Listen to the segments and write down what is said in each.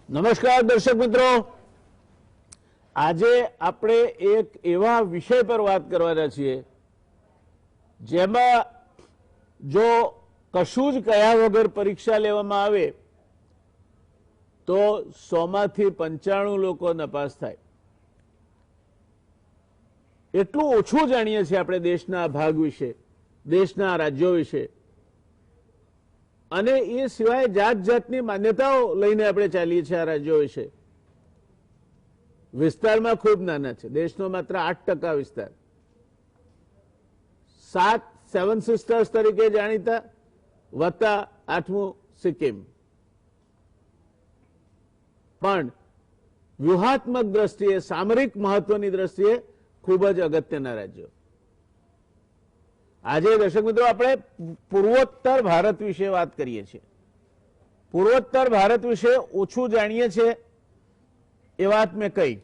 નમસ્કાર દર્શક મિત્રો, આજે આપણે એક એવા વિષય પર વાત કરવાના છીએ જેમાં જો કશું જ કયા વગર પરીક્ષા લેવામાં આવે તો 100 માંથી 95 લોકો નપાસ થાય. એટલું ઓછું જાણીએ છીએ આપણે દેશના ભાગ વિશે, દેશના રાજ્યો વિશે, અને એ સિવાય જાત જાતની માન્યતાઓ લઈને આપણે ચાલીએ છીએ. આ રાજ્યો વિશે વિસ્તારમાં ખૂબ નાના છે. દેશનો માત્ર 8% વિસ્તાર, 7 સિસ્ટર્સ તરીકે જાણીતા, વત્તા 8મું સિક્કિમ. પણ વ્યૂહાત્મક દ્રષ્ટિએ, સામરિક મહત્વની દ્રષ્ટિએ ખૂબ જ અગત્યના રાજ્યો. આજે દર્શક મિત્રો આપણે પૂર્વોત્તર ભારત વિશે વાત કરીએ છીએ. પૂર્વોત્તર ભારત વિશે ઓછું જાણીએ છીએ એ વાત મેં કહી.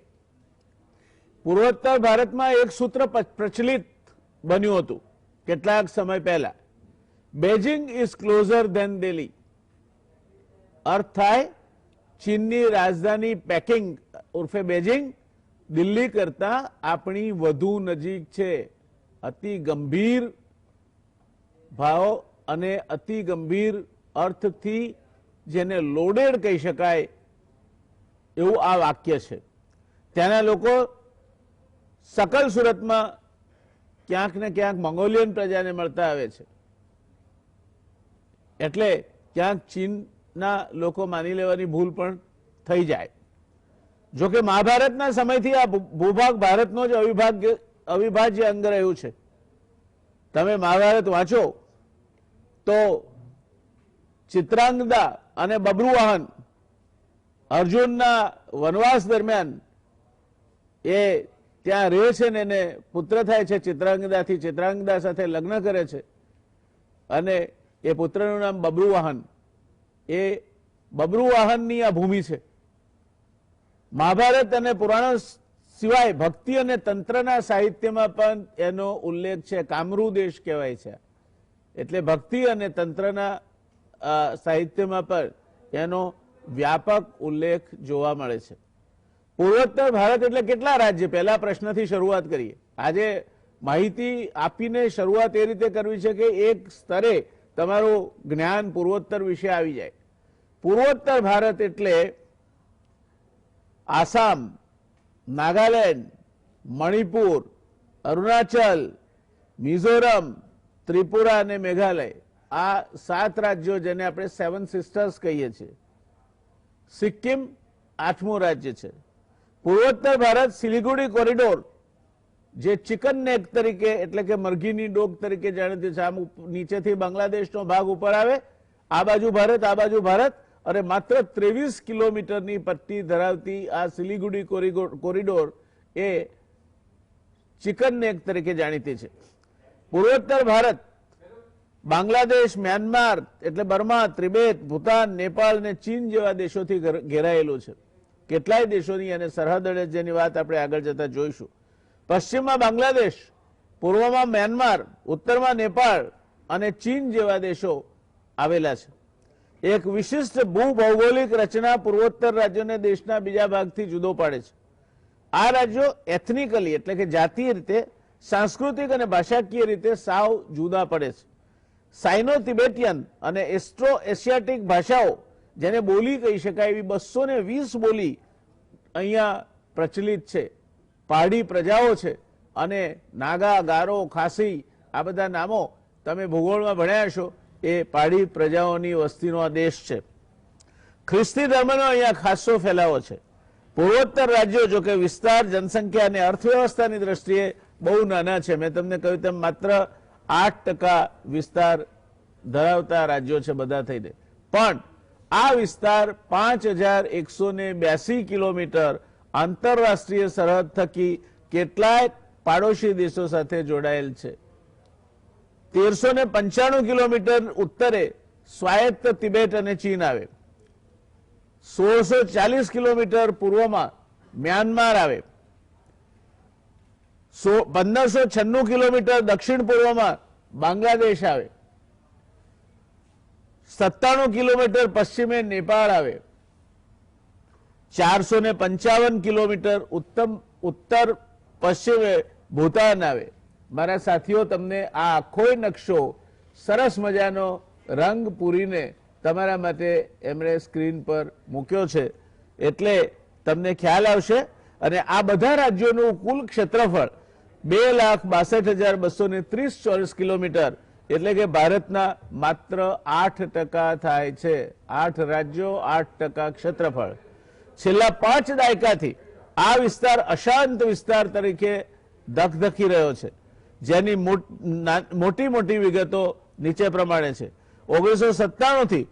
પૂર્વોત્તર ભારતમાં એક સૂત્ર પ્રચલિત બન્યું હતું કેટલાક સમય પહેલા, Beijing is closer than Delhi. અર્થ થાય ચીનની રાજધાની પેકિંગ ઉર્ફે બેઇજિંગ દિલ્હી કરતા આપણી વધુ નજીક છે. અતિ ગંભીર ભાવ અને અતિ ગંભીર અર્થથી જેને લોડેડ કહી શકાય એવું આ વાક્ય છે. ત્યાંના લોકો સકલ સુરતમાં ક્યાંક ને ક્યાંક મંગોલિયન પ્રજાને મળતા આવે છે, એટલે ક્યાંક ચીનના લોકો માની લેવાની ભૂલ પણ થઈ જાય. જોકે મહાભારતના સમયથી આ ભૂભાગ ભારતનો જ અવિભાજ્ય અંગ રહ્યું છે. તમે મહાભારત વાંચો તો ચિત્રાંગદા અને બબ્રુવાહન અર્જુનના વનવાસ દરમિયાન એ ત્યાં રહે છે ને એને પુત્ર થાય છે ચિત્રાંગદાથી. ચિત્રાંગદા સાથે લગ્ન કરે છે અને એ પુત્રનું નામ બબ્રુવાહન. એ બબ્રુવાહનની આ ભૂમિ છે. મહાભારત અને પુરાણો સિવાય ભક્તિ અને તંત્રના સાહિત્યમાં પણ એનો ઉલ્લેખ છે. કામરૂ દેશ કહેવાય છે. એટલે ભક્તિ અને તંત્રના સાહિત્યમાં પણ એનો વ્યાપક ઉલ્લેખ જોવા મળે છે. પૂર્વોત્તર ભારત એટલે કેટલા રાજ્ય? પહેલા પ્રશ્નથી શરૂઆત કરીએ. આજે માહિતી આપીને શરૂઆત એ રીતે કરવી છે કે એક સ્તરે તમારું જ્ઞાન પૂર્વોત્તર વિશે આવી જાય. પૂર્વોત્તર ભારત એટલે આસામ, નાગાલેન્ડ, મણિપુર, અરુણાચલ, મિઝોરમ, ત્રિપુરા અને મેઘાલય. આ 7 રાજ્યો જેને આપણે 7 સિસ્ટર્સ કહીએ છીએ. સિક્કિમ 8મું રાજ્ય છે. પૂર્વોત્તર ભારત સિલિગુડી કોરિડોર જે ચિકન નેક તરીકે એટલે કે મરઘીની ડોક તરીકે જાણીતી છે. આમ નીચેથી બાંગ્લાદેશનો ભાગ ઉપર આવે, આ બાજુ ભારત, આ બાજુ ભારત, અને માત્ર 23 કિલોમીટરની પટ્ટી ધરાવતી આ સિલિગુડી કોરિડોર એ ચિકન નેક તરીકે જાણીતી છે. પૂર્વોત્તર ભારત બાંગ્લાદેશ, મ્યાનમાર એટલે બર્મા, ત્રિબેત, ભૂતાન, નેપાળ અને ચીન જેવા દેશોથી ઘેરાયેલું છે. કેટલાય દેશોની અને સરહદ જેની વાત આપણે આગળ જતા જોઈશું. પશ્ચિમમાં બાંગ્લાદેશ, પૂર્વમાં મ્યાનમાર, ઉત્તરમાં નેપાળ અને ચીન જેવા દેશો આવેલા છે. એક વિશિષ્ટ ભૂભૌગોલિક રચના પૂર્વોત્તર રાજ્યોને દેશના બીજા ભાગથી જુદો પાડે છે. આ રાજ્યો એથનિકલી એટલે કે જાતીય રીતે, સાંસ્કૃતિક અને ભાષાકીય રીતે સાવ જુદા પડે છે. સાઇનો તિબેટિયન અને એસ્ટ્રો એશિયાટિક ભાષાઓ જેને બોલી કહી શકાય એવી 220 બોલી અહીંયા પ્રચલિત છે. પહાડી પ્રજાઓ છે અને નાગા, ગારો, ખાસી આ બધા નામો તમે ભૂગોળમાં ભણ્યા છો. એ પહાડી પ્રજાઓની વસ્તીનો આ દેશ છે. ખ્રિસ્તી ધર્મનો અહીંયા ખાસો ફેલાવો છે. પૂર્વોત્તર રાજ્યો જો કે વિસ્તાર, જનસંખ્યા અને અર્થવ્યવસ્થાની દ્રષ્ટિએ બહુ નાના છે. મેં તમને કહ્યું તેમ માત્ર 8% વિસ્તાર ધરાવતા રાજ્યો છે બધા થઈને. પણ આ વિસ્તાર 5182 કિલોમીટર આંતરરાષ્ટ્રીય સરહદ થકી કેટલાય પાડોશી દેશો સાથે જોડાયેલ છે. 1395 કિલોમીટર ઉત્તરે સ્વાયત્ત તિબેટ અને ચીન આવે. 1640 કિલોમીટર પૂર્વમાં મ્યાનમાર આવે. 1596 કિલોમીટર દક્ષિણ પૂર્વમાં બાંગ્લાદેશ આવે. 97 કિલોમીટર પશ્ચિમે નેપાળ આવે. 455 કિલોમીટર ઉત્તર પશ્ચિમે ભૂતાન આવે. મારા સાથીઓ, તમને આ આખો નકશો સરસ મજાનો રંગ પૂરીને તમારા માટે એમણે સ્ક્રીન પર મૂક્યો છે, એટલે તમને ખ્યાલ આવશે. અને આ બધા રાજ્યોનું કુલ ક્ષેત્રફળ 2,62,230 ચોરસ કિલોમીટર, એટલે કે ભારતના માત્ર 8% થાય છે. 8 રાજ્યો 8% ક્ષેત્રફળ. છેલ્લા 5 દાયકાથી આ વિસ્તાર અશાંત વિસ્તાર તરીકે ધકધકી રહ્યો છે, જેની મોટી મોટી વિગતો નીચે પ્રમાણે છે. 1997 થી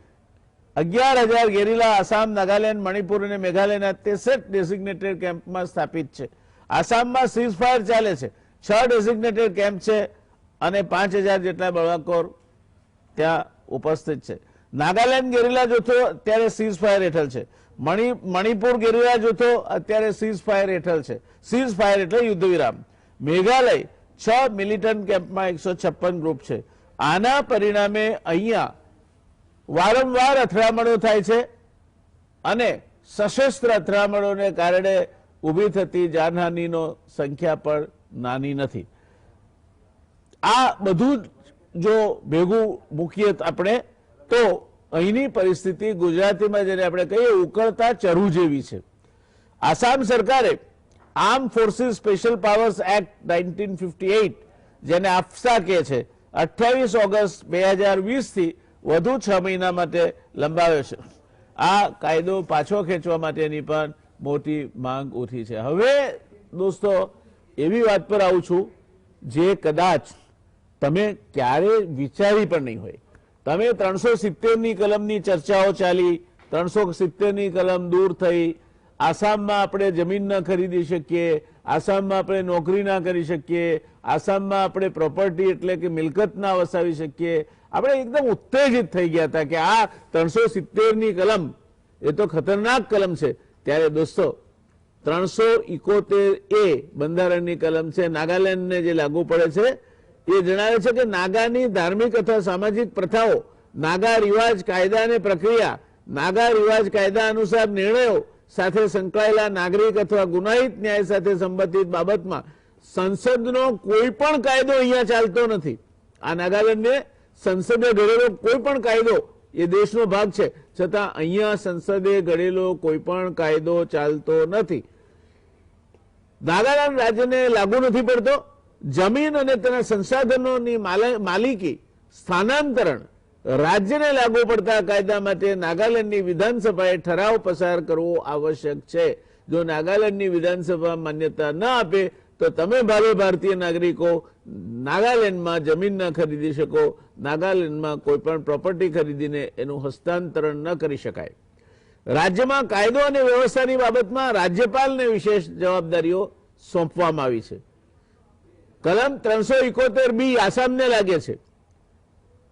11,000 ગેરીલા આસામ, નાગાલેન્ડ, મણિપુર અને મેઘાલયના 63 ડેઝિગ્નેટેડ કેમ્પમાં સ્થાપિત છે. આસામમાં સીઝ ફાયર ચાલે છે. 6 ડેઝિગ્નેટેડ કેમ્પ છે અને 5,000 જેટલા બળવાખોર ત્યાં ઉપસ્થિત છે. નાગાલેન્ડ ગેરીલા જૂથો અત્યારે સીઝ ફાયર હેઠળ છે. મણિપુર ગેરીલા જૂથો અત્યારે સીઝ ફાયર હેઠળ છે. સીઝ ફાયર એટલે યુદ્ધ વિરામ. મેઘાલય 6 મિલિટન્ટ કેમ્પમાં 156 ગ્રુપ છે. આના પરિણામે અહીંયા વારંવાર અથડામણો થાય છે અને સશસ્ત્ર અથડામણોને કારણે ઊભી થતી જાનહાનિનો સંખ્યા પણ નાની નથી. આ બધું જો ભેગું મૂકીએ આપણે તો અહીંની પરિસ્થિતિ ગુજરાતીમાં જેને આપણે કહીએ ઉકળતા ચરુ જેવી છે. આસામ સરકારે arm forces special powers act 1958 જેને આફસા કહે છે 28 ઓગસ્ટ 2020 થી વધુ 6 મહિના માટે લંબાવ્યો છે. આ કાયદો પાછો ખેંચવા માટેની પણ મોટી માંગ ઉઠી છે. હવે દોસ્તો એવી વાત પર આવું છું જે કદાચ તમે ક્યારે વિચારી પણ નહીં હોય. તમે 370ની કલમની ચર્ચાઓ ચાલી, 370ની કલમ દૂર થઈ, આસામમાં આપણે જમીન ન ખરીદી શકીએ, આસામમાં આપણે નોકરી ના કરી શકીએ, આસામમાં આપણે પ્રોપર્ટી એટલે કે મિલકત ના વસાવી શકીએ. આપણે એકદમ ઉત્તેજિત થઈ ગયા હતા કે આ 370ની કલમ એ તો ખતરનાક કલમ છે. ત્યારે દોસ્તો 371A બંધારણની કલમ છે, નાગાલેન્ડને જે લાગુ પડે છે, એ જણાવે છે કે નાગાની ધાર્મિક અથવા સામાજિક પ્રથાઓ, નાગા રિવાજ કાયદા અને પ્રક્રિયા, નાગા રિવાજ કાયદા અનુસાર નિર્ણયો સાથે સંકળાયેલા નાગરિક અથવા ગુનાહિત ન્યાય સાથે સંબંધિત બાબતમાં સંસદનો કોઈ પણ કાયદો અહીંયા ચાલતો નથી. આ નાગાલેન્ડને સંસદે ઘડેલો કોઈ પણ કાયદો એ દેશનો ભાગ છે, છતાં અહીંયા સંસદે ઘડેલો કોઈ પણ કાયદો ચાલતો નથી. નાગાલેન્ડ રાજ્યને લાગુ નથી પડતો. જમીન અને તેના સંસાધનોની માલિકી સ્થાનાંતરણ રાજ્યને લાગુ પડતા કાયદા માટે નાગાલેન્ડની વિધાનસભાએ ઠરાવ પસાર કરવો આવશ્યક છે. જો નાગાલેન્ડની વિધાનસભા માન્યતા ન આપે તો તમે ભાવે ભારતીય નાગરિકો નાગાલેન્ડમાં જમીન ન ખરીદી શકો, નાગાલેન્ડમાં કોઈ પણ પ્રોપર્ટી ખરીદીને એનું હસ્તાંતરણ ન કરી શકાય. રાજ્યમાં કાયદો અને વ્યવસ્થાની બાબતમાં રાજ્યપાલને વિશેષ જવાબદારીઓ સોંપવામાં આવી છે. કલમ 371B આસામને લાગે છે.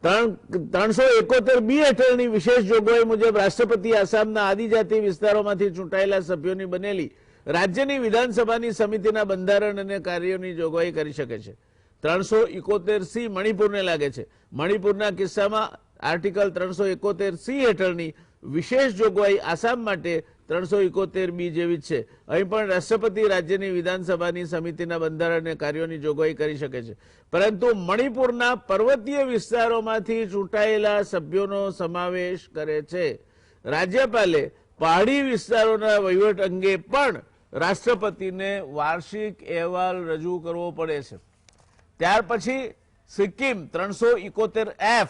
371B હેઠળની વિશેષ જોગવાઈ મુજબ રાષ્ટ્રપતિ આસામના આદિજાતિ વિસ્તારોમાંથી ચૂંટાયેલા સભ્યોની બનેલી રાજ્યની વિધાનસભાની સમિતિના બંધારણ અને કાર્યોની જોગવાઈ કરી શકે છે. 371C મણિપુરને લાગે છે. મણિપુરના કિસ્સામાં આર્ટિકલ 371C હેઠળની વિશેષ જોગવાઈ આસામ માટે 371B જેવી જ છે. અહીં પણ રાષ્ટ્રપતિ રાજ્યની વિધાનસભાની સમિતિના બંધારણ અને કાર્યોની જોગવાઈ કરી શકે છે, પરંતુ મણિપુરના પર્વતીય વિસ્તારોમાંથી ચૂંટાયેલા સભ્યોનો સમાવેશ કરે છે. રાજ્યપાલે પહાડી વિસ્તારોના વહીવટ અંગે પણ રાષ્ટ્રપતિને વાર્ષિક અહેવાલ રજૂ કરવો પડે છે. ત્યાર પછી સિક્કિમ 371F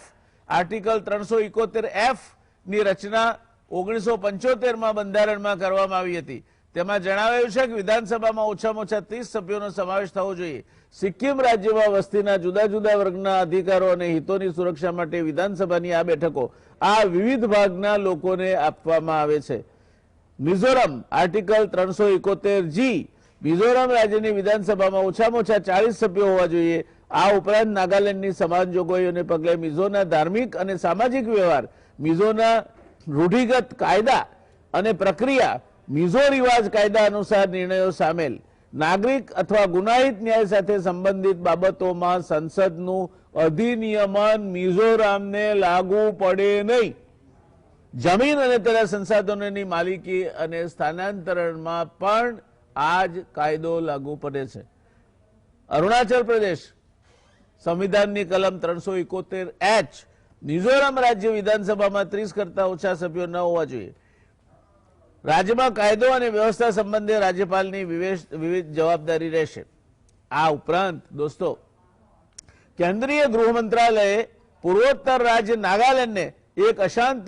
આર્ટિકલ 371F ની રચના 1975માં બંધારણમાં કરવામાં આવી હતી. તેમાં જણાવાયું છે કે વિધાનસભામાં ઓછામાં ઓછા 30 સભ્યોનો સમાવેશ થવો જોઈએ. સિક્કિમ રાજ્યમાં વસ્તીના જુદા જુદા વર્ગના અધિકારો અને હિતોની સુરક્ષા માટે વિધાનસભાની આ બેઠકો આ વિવિધ ભાગના લોકોને આપવામાં આવે છે. મિઝોરમ આર્ટિકલ 371G મિઝોરમ રાજ્યની વિધાનસભામાં ઓછામાં ઓછા 40 સભ્યો હોવા જોઈએ. આ ઉપરાંત નાગાલેન્ડની સમાન જોગવાઈઓને પગલે મિઝોના ધાર્મિક અને સામાજિક વ્યવહાર, મિઝોના રૂઢિગત કાયદા અને પ્રક્રિયા, મિઝો રિવાજ કાયદા અનુસાર નિર્ણયો સામેલ નાગરિક અથવા ગુનાહિત ન્યાય સાથે સંબંધિત બાબતોમાં સંસદનું અધિનિયમન મિઝોરમને લાગુ પડે નહીં. જમીન અને તેના સંસાધનોની માલિકી અને સ્થાનાંતરણમાં પણ આ જ કાયદો લાગુ પડે છે. અરુણાચલ પ્રદેશ સંવિધાનની કલમ 371H, મિઝોરમ રાજ્ય વિધાનસભામાં 30 કરતા ઓછા સભ્યો ન હોવા જોઈએ. રાજ્યમાં કાયદો અને વ્યવસ્થા સંબંધે રાજ્યપાલની વિવિધ જવાબદારી રહેશે. આ ઉપરાંત દોસ્તો, કેન્દ્રીય ગૃહ મંત્રાલયે પૂર્વોત્તર રાજ્ય નાગાલેન્ડને એક અશાંત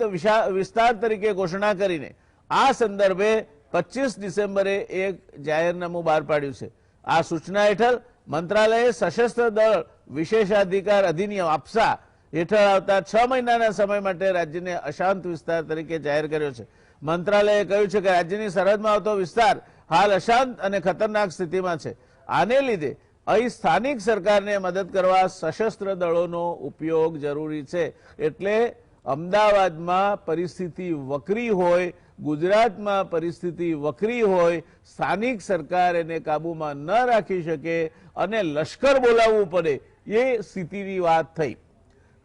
વિસ્તાર તરીકે ઘોષણા કરીને આ સંદર્ભે 25 ડિસેમ્બરે એક જાહેરનામું બહાર પાડ્યું છે. આ સૂચના હેઠળ મંત્રાલયે સશસ્ત્ર દળ વિશેષાધિકાર અધિનિયમ આપસા હેઠળ આવતા 6 મહિનાના સમય માટે રાજ્યને અશાંત વિસ્તાર તરીકે જાહેર કર્યો છે. મંત્રાલયે કહ્યું છે કે રાજ્યની સરહદમાં આવતો વિસ્તાર હાલ અશાંત અને ખતરનાક સ્થિતિમાં છે. આને લીધે અહીં સ્થાનિક સરકારને મદદ કરવા સશસ્ત્ર દળોનો ઉપયોગ જરૂરી છે. એટલે અમદાવાદમાં પરિસ્થિતિ વકરી હોય, ગુજરાતમાં પરિસ્થિતિ વકરી હોય, સ્થાનિક સરકાર એને કાબૂમાં ન રાખી શકે અને લશ્કર બોલાવવું પડે, એ સ્થિતિની વાત થઈ.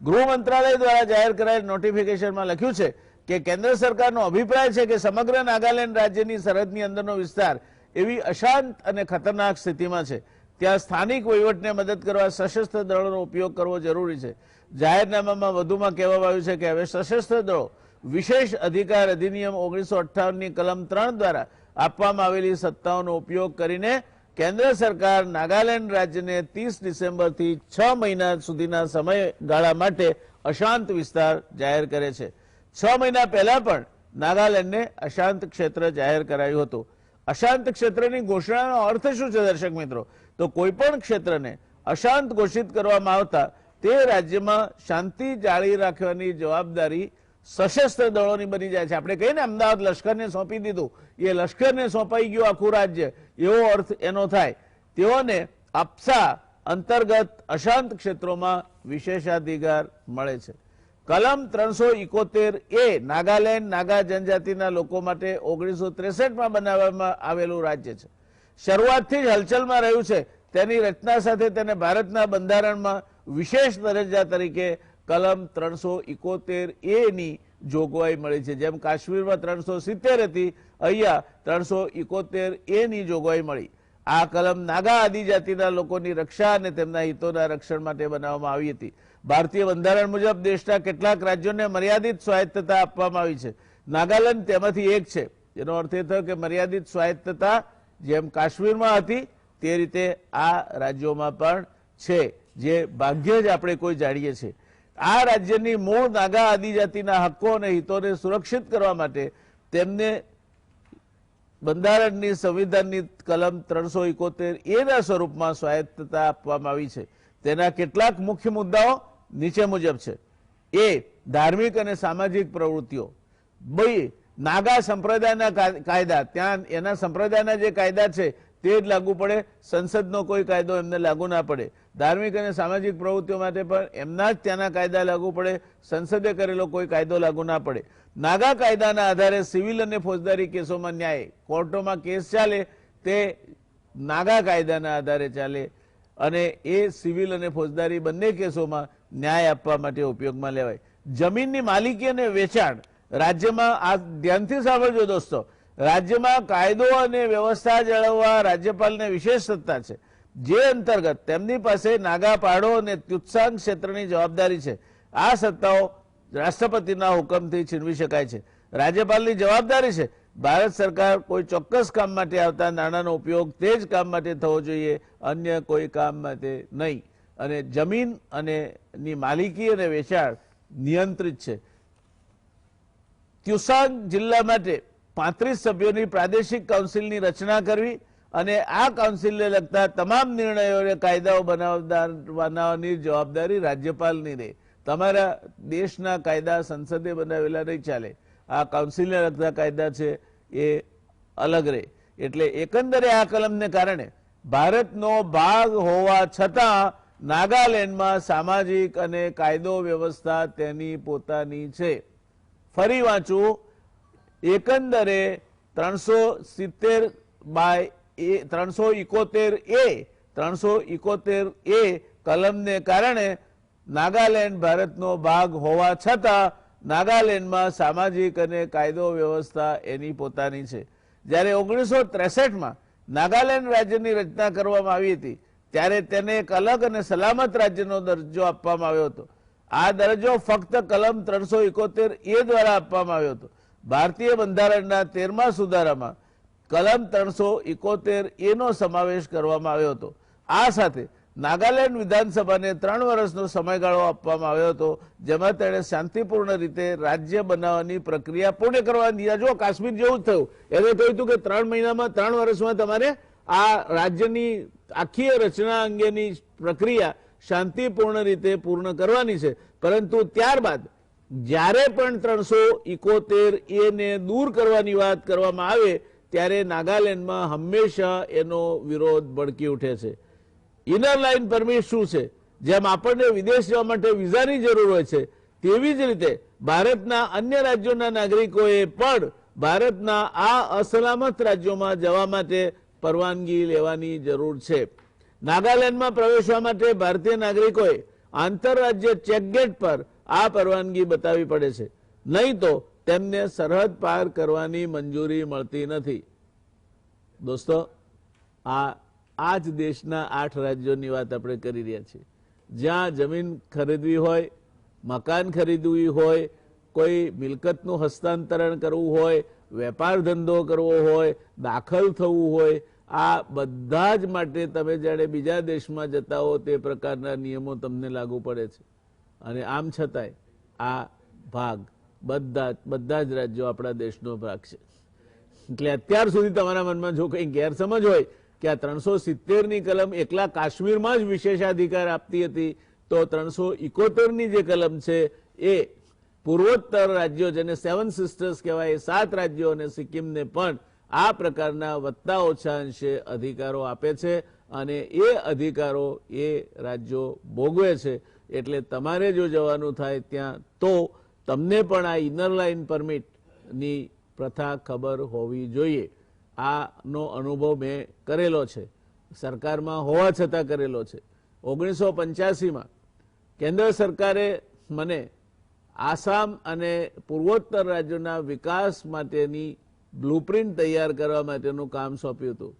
ગૃહ મંત્રાલય દ્વારા જાહેર કરાયેલ નોટિફિકેશનમાં લખ્યું છે કે કેન્દ્ર સરકારનો અભિપ્રાય છે કે સમગ્ર નાગાલેન્ડ રાજ્યની સરહદની અંદરનો વિસ્તાર એવી અશાંત અને ખતરનાક સ્થિતિમાં છે. ત્યાં સ્થાનિક વહીવટને મદદ કરવા સશસ્ત્ર દળોનો ઉપયોગ કરવો જરૂરી છે. જાહેરનામામાં વધુમાં કહેવામાં આવ્યું છે કે હવે સશસ્ત્ર દળો વિશેષ અધિકાર અધિનિયમ 1958ની કલમ 3 દ્વારા આપવામાં આવેલી સત્તાઓનો ઉપયોગ કરીને કેન્દ્ર સરકાર નાગાલેન્ડ રાજ્યને 30 ડિસેમ્બરથી 6 મહિના સુધીના સમયગાળા માટે અશાંત વિસ્તાર જાહેર કરે છે. 6 મહિના પહેલા પણ નાગાલેન્ડને અશાંત ક્ષેત્ર જાહેર કરાયું હતું. અશાંત ક્ષેત્રની ઘોષણાનો અર્થ શું છે દર્શક મિત્રો? તો કોઈ પણ ક્ષેત્રને અશાંત ઘોષિત કરવામાં આવતા તે રાજ્યમાં શાંતિ જાળવી રાખવાની જવાબદારી સશસ્ત્ર દળોની બની જાય છે. આપણે કહીએ ને અમદાવાદ લશ્કરને સોંપી દીધું, એ લશ્કરને સોંપાઈ ગયું આખું રાજ્ય, એવો અર્થ એનો થાય. તેઓને આપસા અંતર્ગત અશાંત ક્ષેત્રોમાં વિશેષાધિકાર મળે છે. કલમ 371A નાગાલેન્ડ નાગા જનજાતિના લોકો માટે 1963માં બનાવવામાં આવેલું રાજ્ય છે. શરૂઆતથી જ હલચલમાં રહ્યું છે. તેની રચના સાથે તેને ભારતના બંધારણમાં વિશેષ દરજ્જા તરીકે કલમ 371A ની જોગવાઈ મળી છે. જેમ કાશ્મીરમાં 370 હતી, અહીંયા 371A ની જોગવાઈ મળી. આ કલમ નાગા આદિજાતિના લોકોની રક્ષા અને તેમના હિતોના રક્ષણ માટે બનાવવામાં આવી હતી. ભારતીય બંધારણ મુજબ દેશના કેટલાક રાજ્યોને મર્યાદિત સ્વાયત્તતા આપવામાં આવી છે. નાગાલેન્ડ તેમાંથી એક છે. એનો અર્થ એ થયો કે મર્યાદિત સ્વાયત્તતા જેમ કાશ્મીરમાં હતી તે રીતે આ રાજ્યોમાં પણ છે, જે ભાગ્યે જ આપણે કોઈ જાણીએ છીએ. આ રાજ્યની મૂળ નાગા આદિજાતિના હક્કો અને હિતોને સુરક્ષિત કરવા માટે તેમને બંધારણની સંવિધાનની કલમ 371A ના સ્વરૂપમાં સ્વાયત્તતા આપવામાં આવી છે. તેના કેટલાક મુખ્ય મુદ્દાઓ નીચે મુજબ છે. એ, ધાર્મિક અને સામાજિક પ્રવૃત્તિઓ. બી, નાગા સંપ્રદાયના કાયદા, ત્યાં એના સંપ્રદાયના જે કાયદા છે તે જ લાગુ પડે, સંસદનો કોઈ કાયદો એમને લાગુ ના પડે. ધાર્મિક અને સામાજિક પ્રવૃત્તિઓ માટે પણ એમના જ ત્યાંના કાયદા લાગુ પડે, સંસદે કરેલો કોઈ કાયદો લાગુ ના પડે. નાગા કાયદાના આધારે સિવિલ અને ફોજદારી કેસોમાં ન્યાય, કોર્ટોમાં કેસ ચાલે તે નાગા કાયદાના આધારે ચાલે અને એ સિવિલ અને ફોજદારી બંને કેસોમાં ન્યાય આપવા માટે ઉપયોગમાં લેવાય. જમીનની માલિકી અને વેચાણ રાજ્યમાં, આ ધ્યાનથી સાંભળજો દોસ્તો, રાજ્યમાં કાયદો અને વ્યવસ્થા જાળવવા રાજ્યપાલને વિશેષ સત્તા છે, જે અંતર્ગત તેમની પાસે નાગા પાડો અને ત્યુત્સાંગ ક્ષેત્રની જવાબદારી છે. આ સત્તાઓ રાષ્ટ્રપતિના હુકમથી છીનવી શકાય છે. રાજ્યપાલની જવાબદારી છે ભારત સરકાર કોઈ ચોક્કસ કામ માટે આવતા નાણાંનો ઉપયોગ તે જ કામ માટે થવો જોઈએ, અન્ય કોઈ કામ માટે નહીં. અને જમીન અને ની માલિકી અને વેચાણ નિયંત્રિત છે. ત્યુસાંગ જિલ્લા માટે 35 સભ્યોની પ્રાદેશિક કાઉન્સિલની રચના કરવી અને આ કાઉન્સિલને લગતા તમામ નિર્ણયો કાયદાઓ બનાવવાની જવાબદારી રાજ્યપાલની રહે. તમારા દેશના કાયદા સંસદે બનાવેલા નહીં ચાલે. આ કાઉન્સિલને લગતા કાયદા છે એ અલગ રહે. એટલે એકંદરે આ કલમને કારણે ભારતનો ભાગ હોવા છતાં નાગાલેન્ડમાં સામાજિક અને કાયદો વ્યવસ્થા તેની પોતાની છે. ફરી વાંચું, એકંદરે 371A કલમને કારણે નાગાલેન્ડ ભારતનો ભાગ હોવા છતાં નાગાલેન્ડમાં સામાજિક અને કાયદો વ્યવસ્થા એની પોતાની છે. જ્યારે 1963માં નાગાલેન્ડ રાજ્યની રચના કરવામાં આવી હતી ત્યારે તેને એક અલગ અને સલામત રાજ્યનો દરજ્જો આપવામાં આવ્યો હતો. આ દરજ્જો ફક્ત કલમ 371A દ્વારા આપવામાં આવ્યો હતો. ભારતીય બંધારણના 13મા સુધારામાં કલમ 371A નો સમાવેશ કરવામાં આવ્યો હતો. આ સાથે નાગાલેન્ડ વિધાનસભાને 3 વર્ષનો સમયગાળો આપવામાં આવ્યો હતો, જેમાં તેણે શાંતિપૂર્ણ રીતે રાજ્ય બનાવવાની પ્રક્રિયા પૂર્ણ કરવાની. જો કાશ્મીર જેવું જ થયું, એને કહ્યું હતું કે 3 મહિનામાં 3 વર્ષમાં તમારે આ રાજ્યની આખી રચના અંગેની પ્રક્રિયા શાંતિપૂર્ણ રીતે પૂર્ણ કરવાની છે. પરંતુ ત્યારબાદ જ્યારે પણ 371A ને દૂર કરવાની વાત કરવામાં આવે ત્યારે નાગાલેન્ડમાં હંમેશા એનો વિરોધ ભડકી ઉઠે છે. ઇનર લાઇન પરમિટ શું છે? જેમ આપણને વિદેશ જવા માટે વિઝાની જરૂર હોય છે, તેવી જ રીતે ભારતના અન્ય રાજ્યોના નાગરિકોએ પણ ભારતના આ અસલામત રાજ્યોમાં જવા માટે પરવાનગી લેવાની જરૂર છે. નાગાલેન્ડમાં પ્રવેશવા માટે ભારતીય નાગરિકોએ આંતરરાજ્ય ચેકગેટ પર આ પરવાનગી બતાવવી પડે છે, નહીં તો તેમને સરહદ પાર કરવાની મંજૂરી મળતી નથી. દોસ્તો, આ જ દેશના 8 રાજ્યોની વાત આપણે કરી રહ્યા છીએ, જ્યાં જમીન ખરીદવી હોય, મકાન ખરીદવી હોય, કોઈ મિલકતનું હસ્તાંતરણ કરવું હોય, વેપાર ધંધો કરવો હોય, દાખલ થવું હોય, આ બધા જ માટે તમે જ્યારે બીજા દેશમાં જતા હો તે પ્રકારના નિયમો તમને લાગુ પડે છે. અને આમ છતાંય આ ભાગ બધા જ રાજ્યો આપણા દેશનો ભાગ છે. એટલે અત્યાર સુધી તમારા મનમાં જો કંઈ ગેરસમજ હોય કે આ 370ની કલમ એકલા કાશ્મીરમાં જ વિશેષાધિકાર આપતી હતી, તો 371ની જે કલમ છે એ પૂર્વોત્તર રાજ્યો, જેને 7 સિસ્ટર્સ કહેવાય, 7 રાજ્યો અને સિક્કિમને પણ આ પ્રકારના વત્તા ઓછા અંશે અધિકારો આપે છે અને એ અધિકારો એ રાજ્યો ભોગવે છે. એટલે તમારે જો જવાનું થાય ત્યાં તો તમને પણ આ ઇનર લાઇન પરમિટની પ્રથા ખબર હોવી જોઈએ. આનો અનુભવ મેં કરેલો છે, સરકારમાં હોવા છતાં કરેલો છે. 1985માં કેન્દ્ર સરકારે મને આસામ અને પૂર્વોત્તર રાજ્યોના વિકાસ માટેની બ્લુપ્રિન્ટ તૈયાર કરવા માટેનું કામ સોંપ્યું હતું.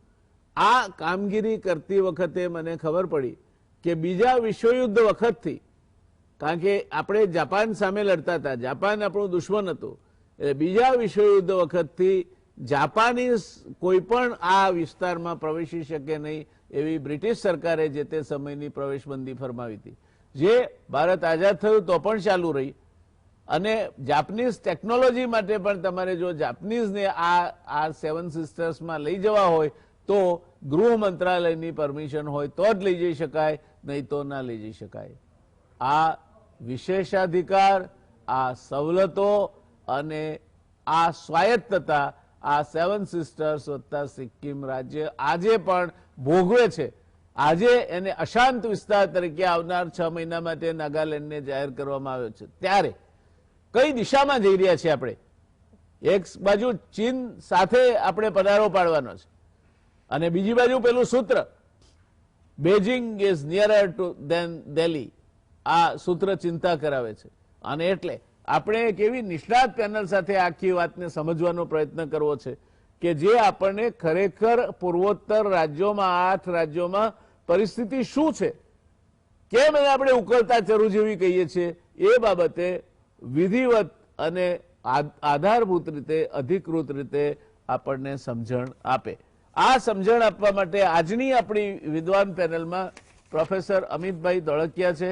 આ કામગીરી કરતી વખતે મને ખબર પડી કે બીજા વિશ્વયુદ્ધ વખતથી, કારણ કે આપણે જાપાન સામે લડતા હતા, જાપાન આપણું દુશ્મન હતું, એટલે બીજા વિશ્વયુદ્ધ વખતથી જાપાનીઝ કોઈ પણ આ વિસ્તારમાં પ્રવેશી શકે નહીં એવી બ્રિટિશ સરકારે જે તે સમયની પ્રવેશબંધી ફરમાવી હતી, જે ભારત આઝાદ થયું તો પણ ચાલુ રહી. અને જાપાનીઝ ટેકનોલોજી માટે પણ તમારે જો જાપાનીઝને આ 7 સિસ્ટર્સમાં લઈ જવા હોય તો ગૃહ મંત્રાલયની પરમિશન હોય તો જ લઈ જઈ શકાય, નહીં તો ના લઈ જઈ શકાય. આ વિશેષાધિકાર, આ સવલતો અને આ સ્વાયત્તતા આ 7 સિસ્ટર્સ વત્તા સિક્કિમ રાજ્ય આજે પણ ભોગવે છે. આજે એને અશાંત વિસ્તાર તરીકે આવનાર 6 મહિના માટે નાગાલેન્ડને જાહેર કરવામાં આવ્યો છે. ત્યારે કઈ દિશામાં જઈ રહ્યા છીએ આપણે? એક બાજુ ચીન સાથે આપણે પનારો પાડવાનો છે અને બીજી બાજુ પેલું સૂત્ર Beijing is nearer to than Delhi, આ સૂત્ર ચિંતા કરાવે છે. અને એટલે આપણે એક એવી નિષ્ણાત પેનલ સાથે આખી વાતને સમજવાનો પ્રયત્ન કરવો છે કે જે આપણને ખરેખર પૂર્વોત્તર રાજ્યોમાં 8 રાજ્યોમાં પરિસ્થિતિ શું છે, કેમ એને આપણે ઉકળતા ચરુ જેવી કહીએ છીએ, એ બાબતે વિધિવત અને આધારભૂત રીતે, અધિકૃત રીતે આપણને સમજણ આપે. આ સમજણ આપવા માટે આજની આપણી વિદ્વાન પેનલમાં પ્રોફેસર અમિતભાઈ ધોળકિયા છે.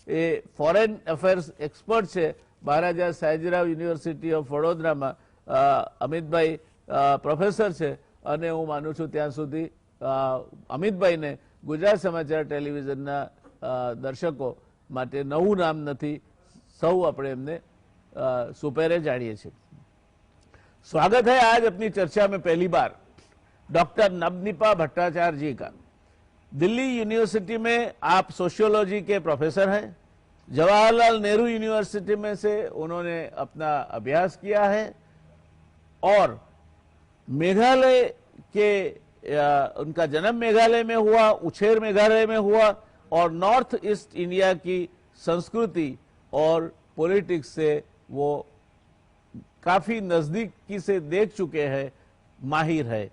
એ ફોરેન અફેર્સ એક્સપર્ટ છે, મહારાજા સયાજીરાવ યુનિવર્સિટી ઓફ વડોદરામાં અમિતભાઈ પ્રોફેસર છે. અને હું માનું છું ત્યાં સુધી અમિતભાઈને ગુજરાત સમાચાર ટેલિવિઝનના દર્શકો માટે નવું નામ નથી, સૌ આપણે એમને सुपेरे जानिए छे। स्वागत है आज अपनी चर्चा में पहली बार डॉक्टर नवनीपा भट्टाचार्य जी का। दिल्ली यूनिवर्सिटी में आप सोशियोलॉजी के प्रोफेसर हैं। जवाहरलाल नेहरू यूनिवर्सिटी में से उन्होंने अपना अभ्यास किया है और मेघालय के उनका जन्म मेघालय में हुआ, उछेर मेघालय में हुआ और नॉर्थ ईस्ट इंडिया की संस्कृति और पॉलिटिक्स से वो काफी नजदीकी से देख चुके हैं, माहिर है।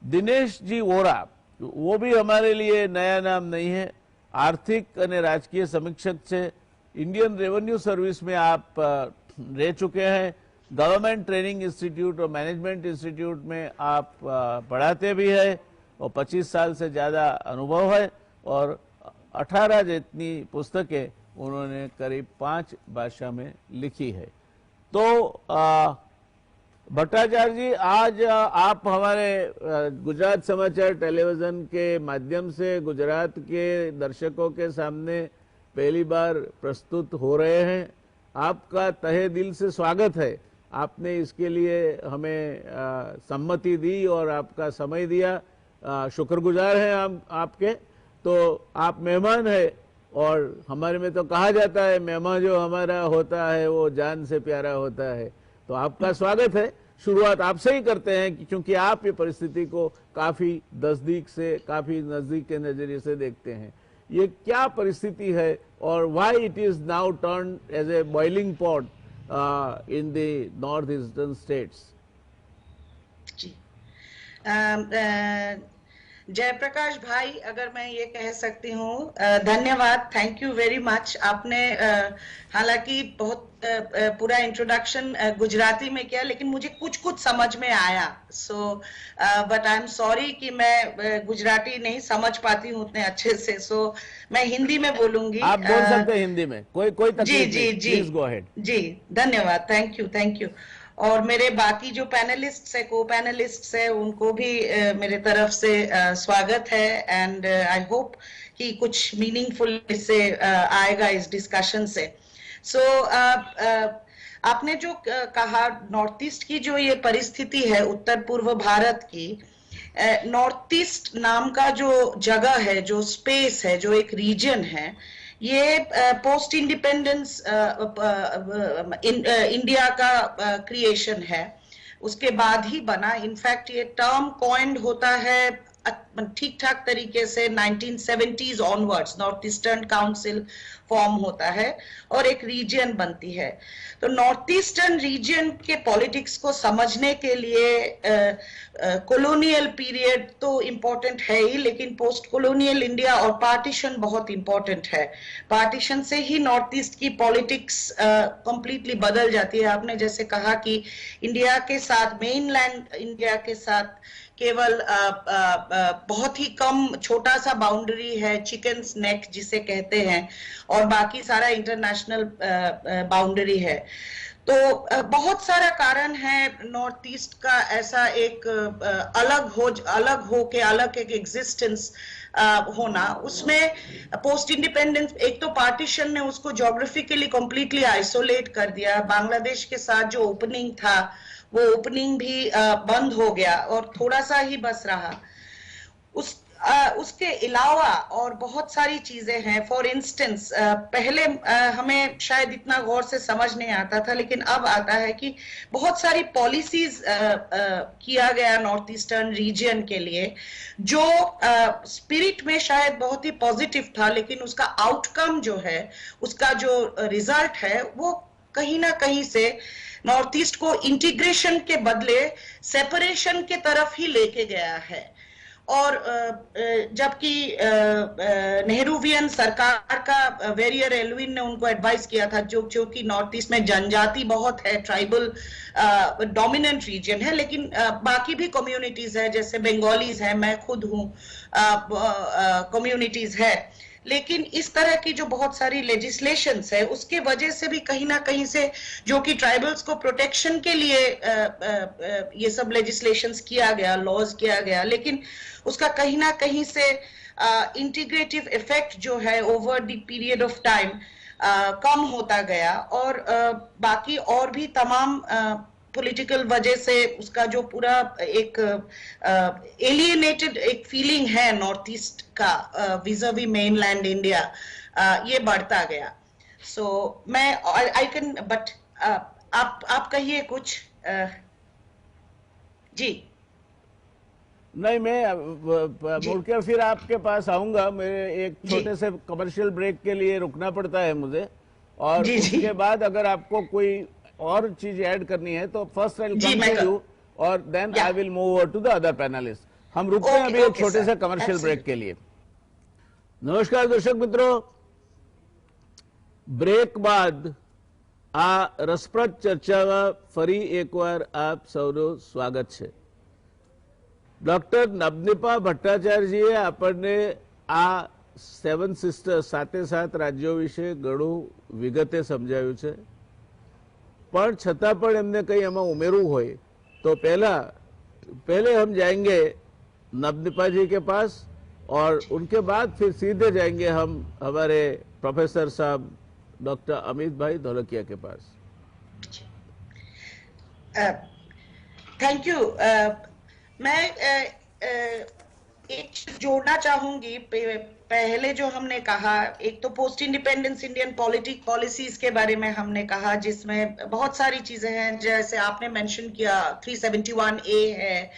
दिनेश जी वोरा, वो भी हमारे लिए नया नाम नहीं है। आर्थिक અને રાજકીય સમીક્ષક છે। इंडियन रेवेन्यू सर्विस में आप रह चुके हैं। गवर्नमेंट ट्रेनिंग इंस्टीट्यूट और मैनेजमेंट इंस्टीट्यूट में आप पढ़ाते भी हैं और 25 साल से ज़्यादा अनुभव है और 18 जितनी पुस्तकें उन्होंने करीब 5 भाषा में लिखी है। तो भट्टाचार्य जी, आज आप हमारे गुजरात समाचार टेलीविजन के माध्यम से गुजरात के दर्शकों के सामने पहली बार प्रस्तुत हो रहे हैं। आपका तहे दिल से स्वागत है। आपने इसके लिए हमें सम्मति दी और आपका समय दिया, शुक्रगुजार हैं हम आपके। तो आप मेहमान है और हमारे में तो कहा जाता है मेहमान जो हमारा होता है वो जान से प्यारा होता है। तो आपका स्वागत है। शुरुआत आपसे ही करते हैं क्योंकि आप ये परिस्थिति को काफी नजदीक के नजरिए से देखते हैं। ये क्या परिस्थिति है और why it is now turn as a boiling pot in the north eastern states? जी, जयप्रकाश भाई, अगर मैं ये कह सकती हूँ, धन्यवाद, थैंक यू वेरी मच। आपने हालांकि बहुत पूरा इंट्रोडक्शन गुजराती में किया, लेकिन मुझे कुछ कुछ समझ में आया। So but I am sorry कि मैं गुजराती नहीं समझ पाती हूँ उतने अच्छे से। सो मैं हिंदी में बोलूंगी। आप बोल सकते हैं हिंदी में, कोई तकलीफ नहीं। Please go ahead. जी, धन्यवाद, थैंक यू। और मेरे बाकी जो पैनलिस्ट है, को पैनलिस्ट है, उनको भी मेरे तरफ से स्वागत है। एंड आई होप कि कुछ मीनिंगफुल इससे आएगा इस डिस्कशन से। सो आपने जो कहा, नॉर्थ ईस्ट की जो ये परिस्थिति है, उत्तर पूर्व भारत की, नॉर्थ ईस्ट नाम का जो जगह है, जो स्पेस है, जो एक रीजन है, ये पोस्ट इंडिपेंडेंस इंडिया का क्रिएशन है, उसके बाद ही बना। इनफैक्ट ये टर्म कॉइंड होता है ठीक ठाक तरीके से 1970s onwards. North eastern council form होता है और एक रीजन बनती है। तो नॉर्थ ईस्टर्न रीजन के पॉलिटिक्स को समझने के लिए कॉलोनियल पीरियड तो इम्पोर्टेंट है ही, लेकिन पोस्ट कॉलोनियल इंडिया और पार्टीशन बहुत इम्पोर्टेंट है। पार्टीशन से ही नॉर्थ ईस्ट की पॉलिटिक्स कंप्लीटली बदल जाती है। आपने जैसे कहा कि इंडिया के साथ, मेनलैंड इंडिया के साथ केवल बहुत ही कम छोटा सा बाउंड्री है, चिकन्स नेक जिसे कहते हैं, और बाकी सारा इंटरनेशनल बाउंड्री है। तो बहुत सारा कारण है नॉर्थ ईस्ट का ऐसा एक अलग एक एग्जिस्टेंस होना। उसमें पोस्ट इंडिपेंडेंस, एक तो पार्टीशन ने उसको ज्योग्राफिकली कंप्लीटली आइसोलेट कर दिया। बांग्लादेश के साथ जो ओपनिंग था, वो ओपनिंग भी बंद हो गया और थोड़ा सा ही बस रहा। उसके अलावा और बहुत सारी चीजें हैं। फॉर इंस्टेंस, पहले हमें शायद इतना गौर से समझ नहीं आता था, लेकिन अब आता है कि बहुत सारी पॉलिसीज किया गया नॉर्थ ईस्टर्न रीजन के लिए, जो स्पिरिट में शायद बहुत ही पॉजिटिव था, लेकिन उसका आउटकम जो है, उसका जो रिजल्ट है, वो कहीं ना कहीं से नॉर्थ ईस्ट को इंटीग्रेशन के बदले सेपरेशन के तरफ ही लेके गया है। और जबकि नेहरूवियन सरकार का वेरियर एल्विन ने उनको एडवाइस किया था, जो कि नॉर्थ ईस्ट में जनजाति बहुत है, ट्राइबल डोमिनेंट रीजन है, लेकिन बाकी भी कम्युनिटीज है, जैसे बंगालीज है, मैं खुद हूँ, कम्युनिटीज है। लेकिन इस तरह की जो बहुत सारी लेजिस्लेशंस है, उसके वजह से भी कहीं ना कहीं से, जो कि ट्राइबल्स को प्रोटेक्शन के लिए ये सब लेजिस्लेशंस किया गया, लॉज किया गया, लेकिन उसका कहीं ना कहीं से इंटीग्रेटिव इफेक्ट जो है over the period of time कम होता गया। और बाकी और भी तमाम पॉलिटिकल वजह से उसका जो पूरा एक एलियनेटेड एक फीलिंग है नॉर्थ ईस्ट का विज़ावी मेनलैंड इंडिया, ये बढ़ता गया। सो मैं आई कैन, बट आप कहिए कुछ। जी नहीं, मैं मुड़कर फिर आपके पास आऊंगा। मेरे एक छोटे से कमर्शियल ब्रेक के लिए रुकना पड़ता है मुझे, और जी, जी। उसके बाद अगर आपको कोई और चीज ऐड करनी है तो फर्स्ट आई विल जी, कम मैं टू यू और देन या I will move over to the other panellist. हम रुकते हैं ओके, अभी एक ओके छोटे सर, से कमर्शियल ब्रेक के एब्सोल्युटली। लिए। नमस्कार दर्शक मित्रों, બ્રેક બાદ આ રસપ્રદ ચર્ચામાં ફરી એકવાર આપ સૌનું સ્વાગત છે। ડોક્ટર નબનિપા ભટ્ટાચાર્યજીએ આપણને આ 7 સિસ્ટર્સ સાતે સાત રાજ્યો વિશે ઘણું વિગતે સમજાવ્યું છે, પણ છતાં પણ એમને કંઈ એમાં ઉમેરવું હોય તો पहले हम जाएंगे नबनिपा जी के पास और उनके बाद फिर सीधे जाएंगे हम हमारे प्रोफेसर साहब डॉक्टर अमित भाई धोलकिया के पास। Thank you. मैं एक चीज जोड़ना चाहूंगी। पहले जो हमने कहा, एक तो पोस्ट इंडिपेंडेंस इंडियन पॉलिसीज के बारे में हमने कहा, जिसमें बहुत सारी चीजें हैं, जैसे आपने मेंशन किया 371A है,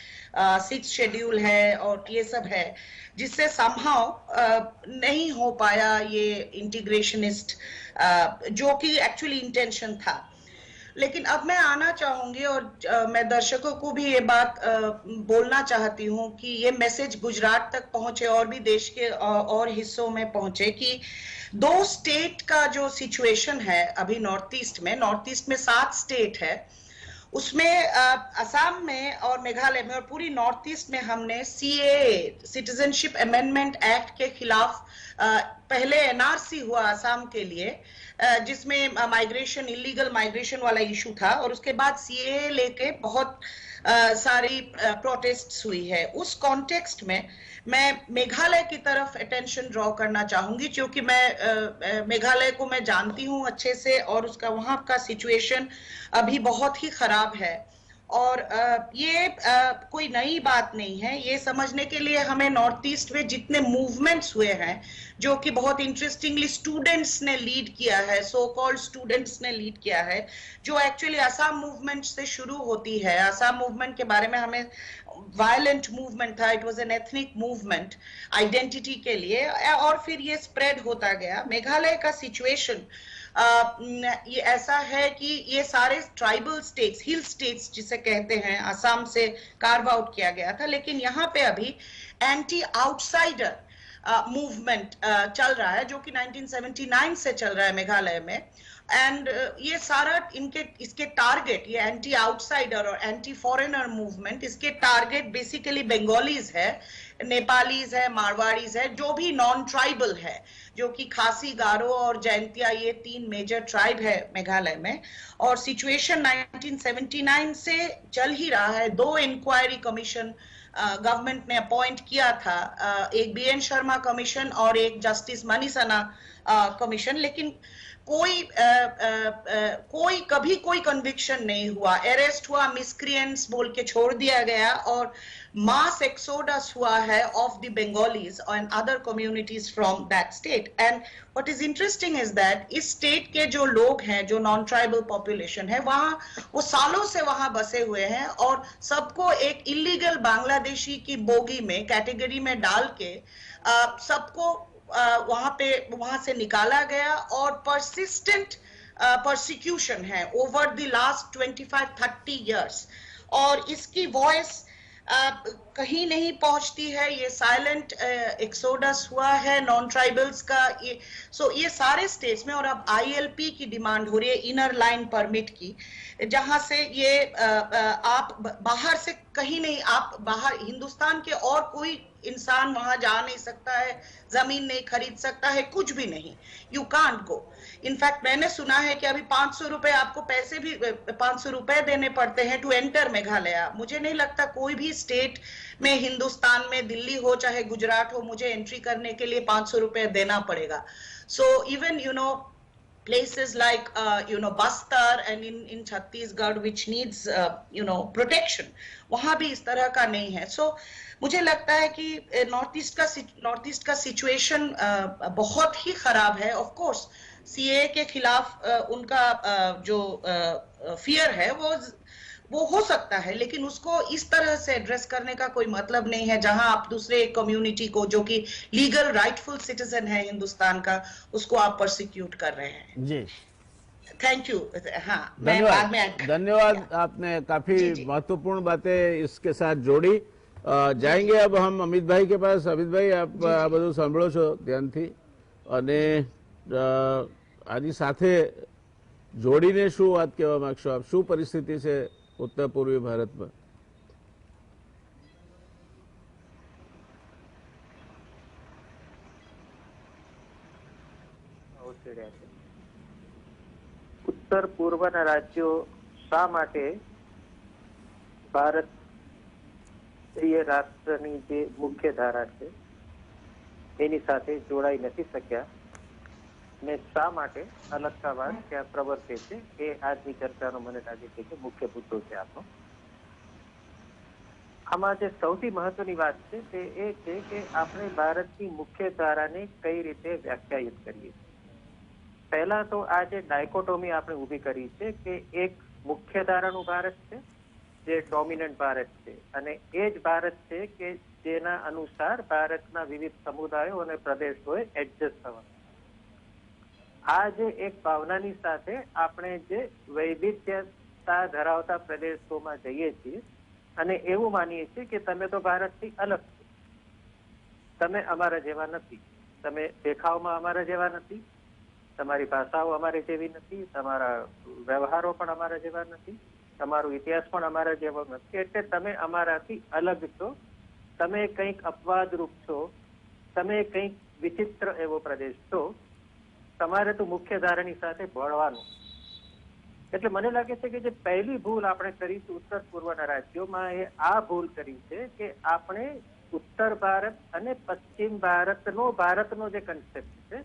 6 शेड्यूल है और ये सब है, जिससे समहाउ नहीं हो पाया ये इंटीग्रेशनिस्ट जो कि एक्चुअली इंटेंशन था। लेकिन अब मैं आना चाहूंगी और मैं दर्शकों को भी ये बात बोलना चाहती हूँ कि ये मैसेज गुजरात तक पहुंचे और भी देश के और हिस्सों में पहुंचे कि 2 स्टेट का जो सिचुएशन है अभी नॉर्थ ईस्ट में 7 स्टेट है, उसमें असम में और मेघालय में और पूरी नॉर्थ ईस्ट में हमने CAA सिटीजनशिप अमेंडमेंट एक्ट के खिलाफ पहले NRC हुआ असम के लिए, जिसमें माइग्रेशन, इलीगल माइग्रेशन वाला इशू था, और उसके बाद CAA लेके बहुत सारी प्रोटेस्ट्स हुई है। उस कॉन्टेक्स्ट में मैं मेघालय की तरफ अटेंशन ड्रॉ करना चाहूंगी, क्योंकि मैं मेघालय को मैं जानती हूं अच्छे से और उसका वहां का सिचुएशन अभी बहुत ही खराब है। और ये कोई नई बात नहीं है। ये समझने के लिए हमें नॉर्थ ईस्ट में जितने मूवमेंट्स हुए हैं, जो कि बहुत इंटरेस्टिंगली स्टूडेंट्स ने लीड किया है, सो कॉल्ड स्टूडेंट्स ने लीड किया है, जो एक्चुअली असम मूवमेंट से शुरू होती है। असम मूवमेंट के बारे में हमें वायलेंट मूवमेंट था, it was an ethnic movement identity के लिए, और फिर ये स्प्रेड होता गया। मेघालय का सिचुएशन ये ऐसा है कि ये सारे ट्राइबल स्टेट्स, हिल स्टेट्स जिसे कहते हैं, असम से कार्व आउट किया गया था, लेकिन यहाँ पे अभी एंटी आउटसाइडर मूवमेंट चल रहा है, जो कि 1979 से चल रहा है मेघालय में। एंड ये सारा इसके टारगेट, ये एंटी आउटसाइडर और एंटी फॉरेनर मूवमेंट, इसके टारगेट बेसिकली बंगालीज है, नेपालीज है, मारवाड़ीज है, जो भी नॉन ट्राइबल है, जो कि खासी, गारो और जयंतिया, ये 3 मेजर ट्राइब है मेघालय में। और सिचुएशन 1979 से चल ही रहा है। 2 इंक्वायरी कमीशन गवर्नमेंट ने अपॉइंट किया था, एक BN शर्मा कमीशन और एक जस्टिस मनीषाना कमीशन, लेकिन कोई कभी कोई कन्विक्शन नहीं हुआ। अरेस्ट हुआ, मिसक्रिएंट्स बोल के छोड़ दिया गया, और मास एक्सोडस हुआ है of the Bengalis and other communities from that state. And what is interesting is that इस स्टेट के जो लोग हैं, जो नॉन ट्राइबल पॉपुलेशन है, वहां वो सालों से वहां बसे हुए हैं, और सबको एक इलीगल बांग्लादेशी की बोगी में, कैटेगरी में डाल के सबको वहां से निकाला गया, और परसिस्टेंट परसिक्यूशन है ओवर द लास्ट 25-30 इयर्स, और इसकी वॉइस कहीं नहीं पहुंचती है। ये साइलेंट एक्सोडस हुआ है नॉन ट्राइबल्स का। ये सारे स्टेट्स में, और अब ILP की डिमांड हो रही है, इनर लाइन परमिट की, जहां से ये आप बाहर से कहीं नहीं, आप बाहर हिंदुस्तान के और कोई इंसान वहां जा नहीं सकता है, जमीन नहीं खरीद सकता है, कुछ भी नहीं, यू कांट गो। इनफैक्ट मैंने सुना है कि अभी 500 रुपए आपको पैसे भी 500 रुपए देने पड़ते हैं टू एंटर मेघालय। मुझे नहीं लगता कोई भी स्टेट में, हिंदुस्तान में, दिल्ली हो चाहे गुजरात हो, मुझे एंट्री करने के लिए 500 रुपए देना पड़ेगा। So even places like Bastar and in Chhattisgarh which needs protection, वहां भी इस तरह का नहीं है। सो मुझे लगता है कि नॉर्थ ईस्ट का सिचुएशन बहुत ही खराब है। ऑफ कोर्स CAA के खिलाफ उनका जो फियर है वो हो सकता है, लेकिन उसको इस तरह से एड्रेस करने का कोई मतलब नहीं है, जहां आप दूसरे कम्युनिटी को, जो कि लीगल राइटफुल सिटीजन है हिंदुस्तान का, उसको आप परसिक्यूट कर रहे हैं। जी, थैंक यू। हाँ, मैं बाद में धन्यवाद धन्यवाद, आपने काफी जी जी महत्वपूर्ण बातें इसके साथ जोड़ी। जाएंगे अब हम अमित भाई के पास। अमित भाई, आप जी આ जी બધું સાંભળો છો ધ્યાનથી, અને આની સાથે જોડીને શું વાત કહેવા માંગશો આપ? શું પરિસ્થિતિ છે ઉત્તર પૂર્વી ભારતમાં? પહોંચી રહ્યા છે. ઉત્તર પૂર્વના રાજ્યો શા માટે ભારતીય રાષ્ટ્રની જે મુખ્ય ધારા છે એની સાથે જોડાઈ નથી શક્યા ને શા માટે અલગતાવાદ ત્યાં પ્રવર્તે છે એ આજની ચર્ચાનો મને લાગે છે કે મુખ્ય મુદ્દો છે આપણો. આમાં જે સૌથી મહત્વની વાત છે તે એ છે કે આપણે ભારતની મુખ્ય ધારાને કઈ રીતે વ્યાખ્યાયિત કરીએ. પહેલા તો આ જે ડાયકોટોમી આપણે ઊભી કરી છે કે એક મુખ્ય ધારાનું ભારત છે જે ડોમિનન્ટ ભારત છે, અને એ જ ભારત છે કે જેના અનુસાર ભારતના વિવિધ સમુદાયો અને પ્રદેશોએ એડજસ્ટ થવા. આ જે એક ભાવનાની સાથે આપણે જે વૈવિધ્યતા ધરાવતા પ્રદેશોમાં જઈએ છીએ અને એવું માનીએ છીએ કે તમે તો ભારતથી અલગ છો, તમે અમારા જેવા નથી, તમે દેખાવમાં અમારા જેવા નથી, તમારી ભાષાઓ અમારી જેવી નથી, તમારા વ્યવહારો પણ અમારા જેવા નથી, તમારો ઇતિહાસ પણ અમારા જેવો નથી, એટલે તમે અમારાથી અલગ છો, તમે કંઈક અપવાદરૂપ છો, તમે કંઈક વિચિત્ર એવો પ્રદેશ છો, તમારે તો મુખ્ય ધારાની સાથે ભળવાનું. એટલે મને લાગે છે કે જે પહેલી ભૂલ આપણે કરી છે ઉત્તર પૂર્વના રાજ્યોમાં એ આ ભૂલ કરી છે કે આપણે ઉત્તર ભારત અને પશ્ચિમ ભારતનો જે કન્સેપ્ટ છે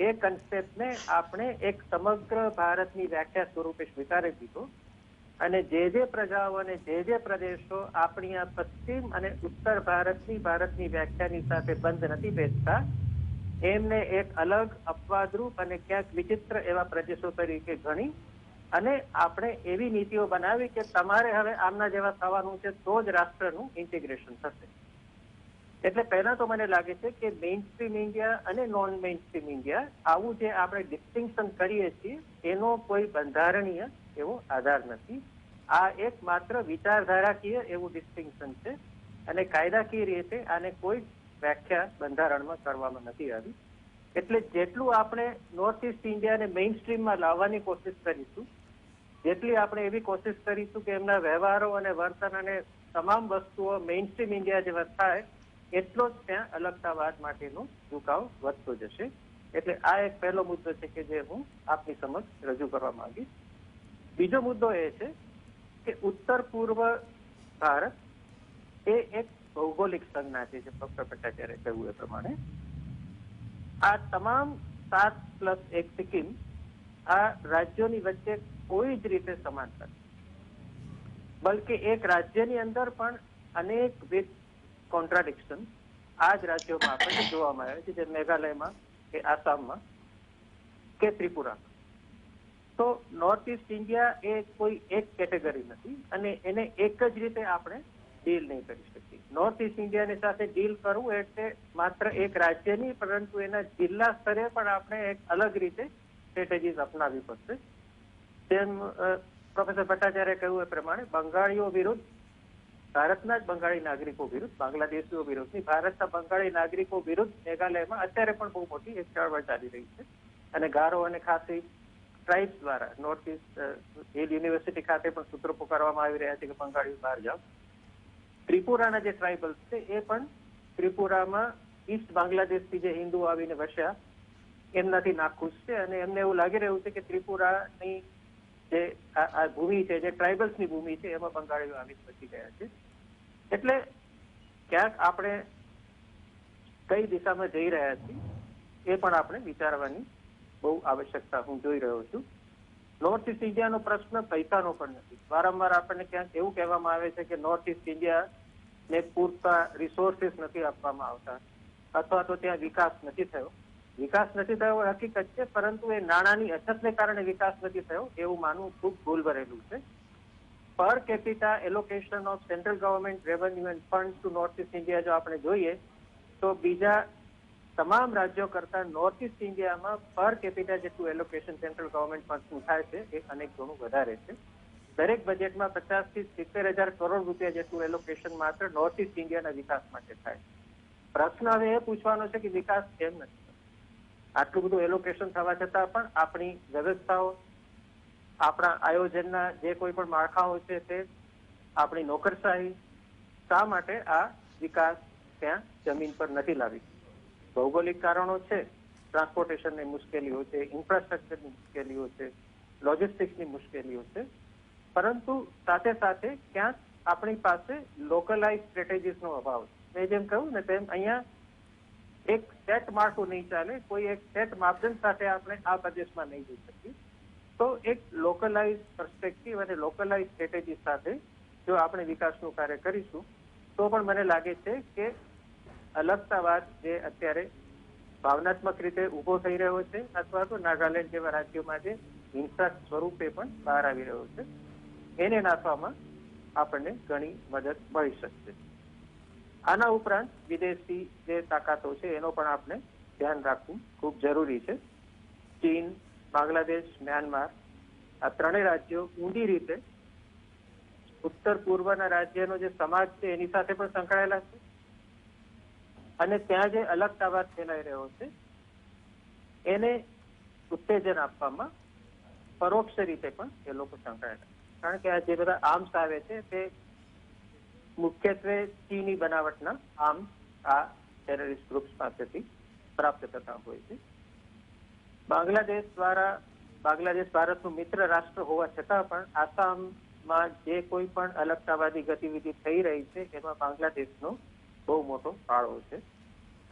એ કન્સેપ્ટને આપણે એક સમગ્ર ભારતની વ્યાખ્યા સ્વરૂપે સ્વીકારી દીધો, અને જે પ્રજાઓ અને જે પ્રદેશો આપણી આ પશ્ચિમ અને ઉત્તર ભારતની વ્યાખ્યાની સાથે બંધ નથી બેસતા એમને એક અલગ અપવાદરૂપ અને ક્યાંક વિચિત્ર એવા પ્રદેશો તરીકે ગણી અને આપણે એવી નીતિઓ બનાવી કે તમારે હવે આમના જેવા થવાનું છે તો જ રાષ્ટ્રનું ઇન્ટિગ્રેશન થશે. એટલે પહેલા તો મને લાગે છે કે મેઇન સ્ટ્રીમ ઇન્ડિયા અને નોન મેઇન સ્ટ્રીમ ઇન્ડિયા આવું જે આપણે ડિસ્ટિંક્શન કરીએ છીએ એનો કોઈ બંધારણીય એવો આધાર નથી. આ એક માત્ર વિચારધારાકીય એવું ડિસ્ટિંક્શન છે અને કાયદાકીય રીતે આને કોઈ વ્યાખ્યા બંધારણમાં કરવામાં નથી આવી. એટલે જેટલું આપણે નોર્થ ઇસ્ટ ઇન્ડિયાને મેઇન સ્ટ્રીમમાં લાવવાની કોશિશ કરીશું, જેટલી આપણે એવી કોશિશ કરીશું કે એમના વ્યવહારો અને વર્તન અને તમામ વસ્તુઓ મેઇન સ્ટ્રીમ ઇન્ડિયા જેવા થાય, એટલો જ ત્યાં અલગતાવાદ માટેનો ઝુકાવ વધતો જશે. એટલે આ એક પહેલો મુદ્દો છે કે જે હું આપની સમક્ષ રજૂ કરવા માંગીશ. બીજો મુદ્દો એ છે કે ઉત્તર પૂર્વ ભારત એ એક ભૌગોલિક સંજ્ઞા છે, જે ડોક્ટર ભટ્ટાચાર્ય કહ્યું એ પ્રમાણે. આ તમામ 7+1 સિક્કિમ આ રાજ્યોની વચ્ચે કોઈ જ રીતે સમાનતા, બલકે એક રાજ્યની અંદર પણ અનેકવિધ કોન્ટ્રાડિક્શન આ જ રાજ્યોમાં આપણને જોવામાં આવે છે, જે મેઘાલયમાં કે આસામમાં કે ત્રિપુરામાં. તો નોર્થ ઇસ્ટ ઇન્ડિયા એ કોઈ એક કેટેગરી નથી અને એને એક જ રીતે આપણે ડીલ નહીં કરી શકીએ. નોર્થ ઇસ્ટ ઇન્ડિયાની સાથે ડીલ કરવું એટલે માત્ર એક રાજ્ય નહીં, પરંતુ એના જિલ્લા સ્તરે પણ આપણે એક અલગ રીતે સ્ટ્રેટેજીસ અપનાવવી પડશે. જેમ પ્રોફેસર ભટ્ટાચાર્ય કહ્યું એ પ્રમાણે બંગાળીઓ વિરુદ્ધ, ભારતના જ બંગાળી નાગરિકો વિરુદ્ધ, બાંગ્લાદેશીઓ વિરુદ્ધ નહીં, ભારતના બંગાળી નાગરિકો વિરુદ્ધ મેઘાલયમાં અત્યારે પણ બહુ મોટી એક ચળવળ ચાલી રહી છે. અને ગારો અને ખાસી ટ્રાઇબ્સ દ્વારા નોર્થ ઇસ્ટ હિલ યુનિવર્સિટી ખાતે પણ સૂત્રો પુકારવામાં આવી રહ્યા છે કે બંગાળીઓ બહાર જાઓ. ત્રિપુરાના જે ટ્રાઇબલ્સ છે એ પણ ત્રિપુરામાં ઈસ્ટ બાંગ્લાદેશથી જે હિન્દુઓ આવીને વસ્યા એમનાથી નાખુશ છે, અને એમને એવું લાગી રહ્યું છે કે ત્રિપુરાની જે આ ભૂમિ છે, જે ટ્રાઇબલ્સની ભૂમિ છે, એમાં બંગાળીઓ આવીને વસી ગયા છે. એટલે ક્યાંક આપણે કઈ દિશામાં જઈ રહ્યા છીએ એ પણ આપણે વિચારવાની બહુ આવશ્યકતા હું જોઈ રહ્યો છું. નોર્થ ઇસ્ટ ઇન્ડિયાનો પ્રશ્ન પૈસાનો પણ નથી. વારંવાર આપણને ક્યાંક એવું કહેવામાં આવે છે કે નોર્થ ઇસ્ટ ઇન્ડિયાને પૂરતા રિસોર્સિસ નથી આપવામાં આવતા, અથવા તો ત્યાં વિકાસ નથી થયો. વિકાસ નથી થયો એ હકીકત છે, પરંતુ એ નાણાંની અછતને કારણે વિકાસ નથી થયો એવું માનવું ખૂબ ભૂલ ભરેલું છે. Per capita allocation of central government revenue and fund to north east India જો આપણે જોઈએ તો બીજા તમામ રાજ્યો કરતા નોર્થ ઇસ્ટ ઇન્ડિયામાં પર કેપિટા જેટલું એલોકેશન સેન્ટ્રલ ગવર્મેન્ટ ફંડનું થાય છે એ અનેક ગણું વધારે છે. દરેક બજેટમાં 50 થી 70,000 કરોડ રૂપિયા જેટલું એલોકેશન માત્ર નોર્થ ઇસ્ટ ઇન્ડિયાના વિકાસ માટે થાય. પ્રશ્ન હવે એ પૂછવાનો છે કે વિકાસ કેમ નથી? આટલું બધું એલોકેશન થવા છતાં પણ આપણી વ્યવસ્થાઓ, આપણા આયોજનના જે કોઈ પણ માળખાઓ છે તે, આપણી નોકરશાહી, શા માટે આ વિકાસ ત્યાં જમીન પર નથી લાવી? ભૌગોલિક કારણો છે, ટ્રાન્સપોર્ટેશનની મુશ્કેલીઓ છે, ઇન્ફ્રાસ્ટ્રક્ચરની મુશ્કેલીઓ છે, લોજિસ્ટિક્સની મુશ્કેલીઓ છે, પરંતુ સાથે સાથે ક્યાંક આપણી પાસે લોકલાઇઝ સ્ટ્રેટેજીસનો અભાવ છે. મેં જેમ કહ્યું ને તેમ અહીંયા એક સેટ માળખું નહીં ચાલે, કોઈ એક સેટ માપદંડ સાથે આપણે આ પ્રદેશમાં નહીં જઈ શકીએ. તો એક લોકલાઇઝ પર્સપેક્ટિવ અને લોકલાઇઝ સ્ટ્રેટેજી સાથે જો આપણે વિકાસનું કાર્ય કરીશું તો પણ મને લાગે છે કે અલગતાવાદ જે અત્યારે ભાવનાત્મક રીતે ઉભો થઈ રહ્યો છે અથવા તો નાગાલેન્ડ જેવા રાજ્યોમાં જે હિંસા સ્વરૂપે પણ બહાર આવી રહ્યો છે એને નાથવામાં આપણને ઘણી મદદ મળી શકશે. આના ઉપરાંત વિદેશી જે તાકાતો છે એનો પણ આપણે ધ્યાન રાખવું ખૂબ જરૂરી છે. ચીન, બાંગ્લાદેશ, મ્યાનમાર આ ત્રણેય રાજ્યો ઊંડી રીતે ઉત્તર પૂર્વના રાજ્યનો જે સમાજ છે એની સાથે પણ સંકળાયેલા છે અને ત્યાં જે અલગતાવાદ ફેલાઈ રહ્યો છે એને ઉત્તેજન આપવામાં પરોક્ષ રીતે પણ એ લોકો સંકળાયેલા છે. કારણ કે આ જે બધા આર્મ્સ આવે છે તે મુખ્યત્વે ચીની બનાવટના આર્મ્સ આ ટેરરિસ્ટ ગ્રુપ્સ પાસેથી પ્રાપ્ત થતા હોય છે. બાંગ્લાદેશ ભારતનું મિત્ર રાષ્ટ્ર હોવા છતાં પણ આસામમાં જે કોઈ પણ અલગતાવાદી ગતિવિધિ થઈ રહી છે એમાં બાંગ્લાદેશનો બહુ મોટો ફાળો છે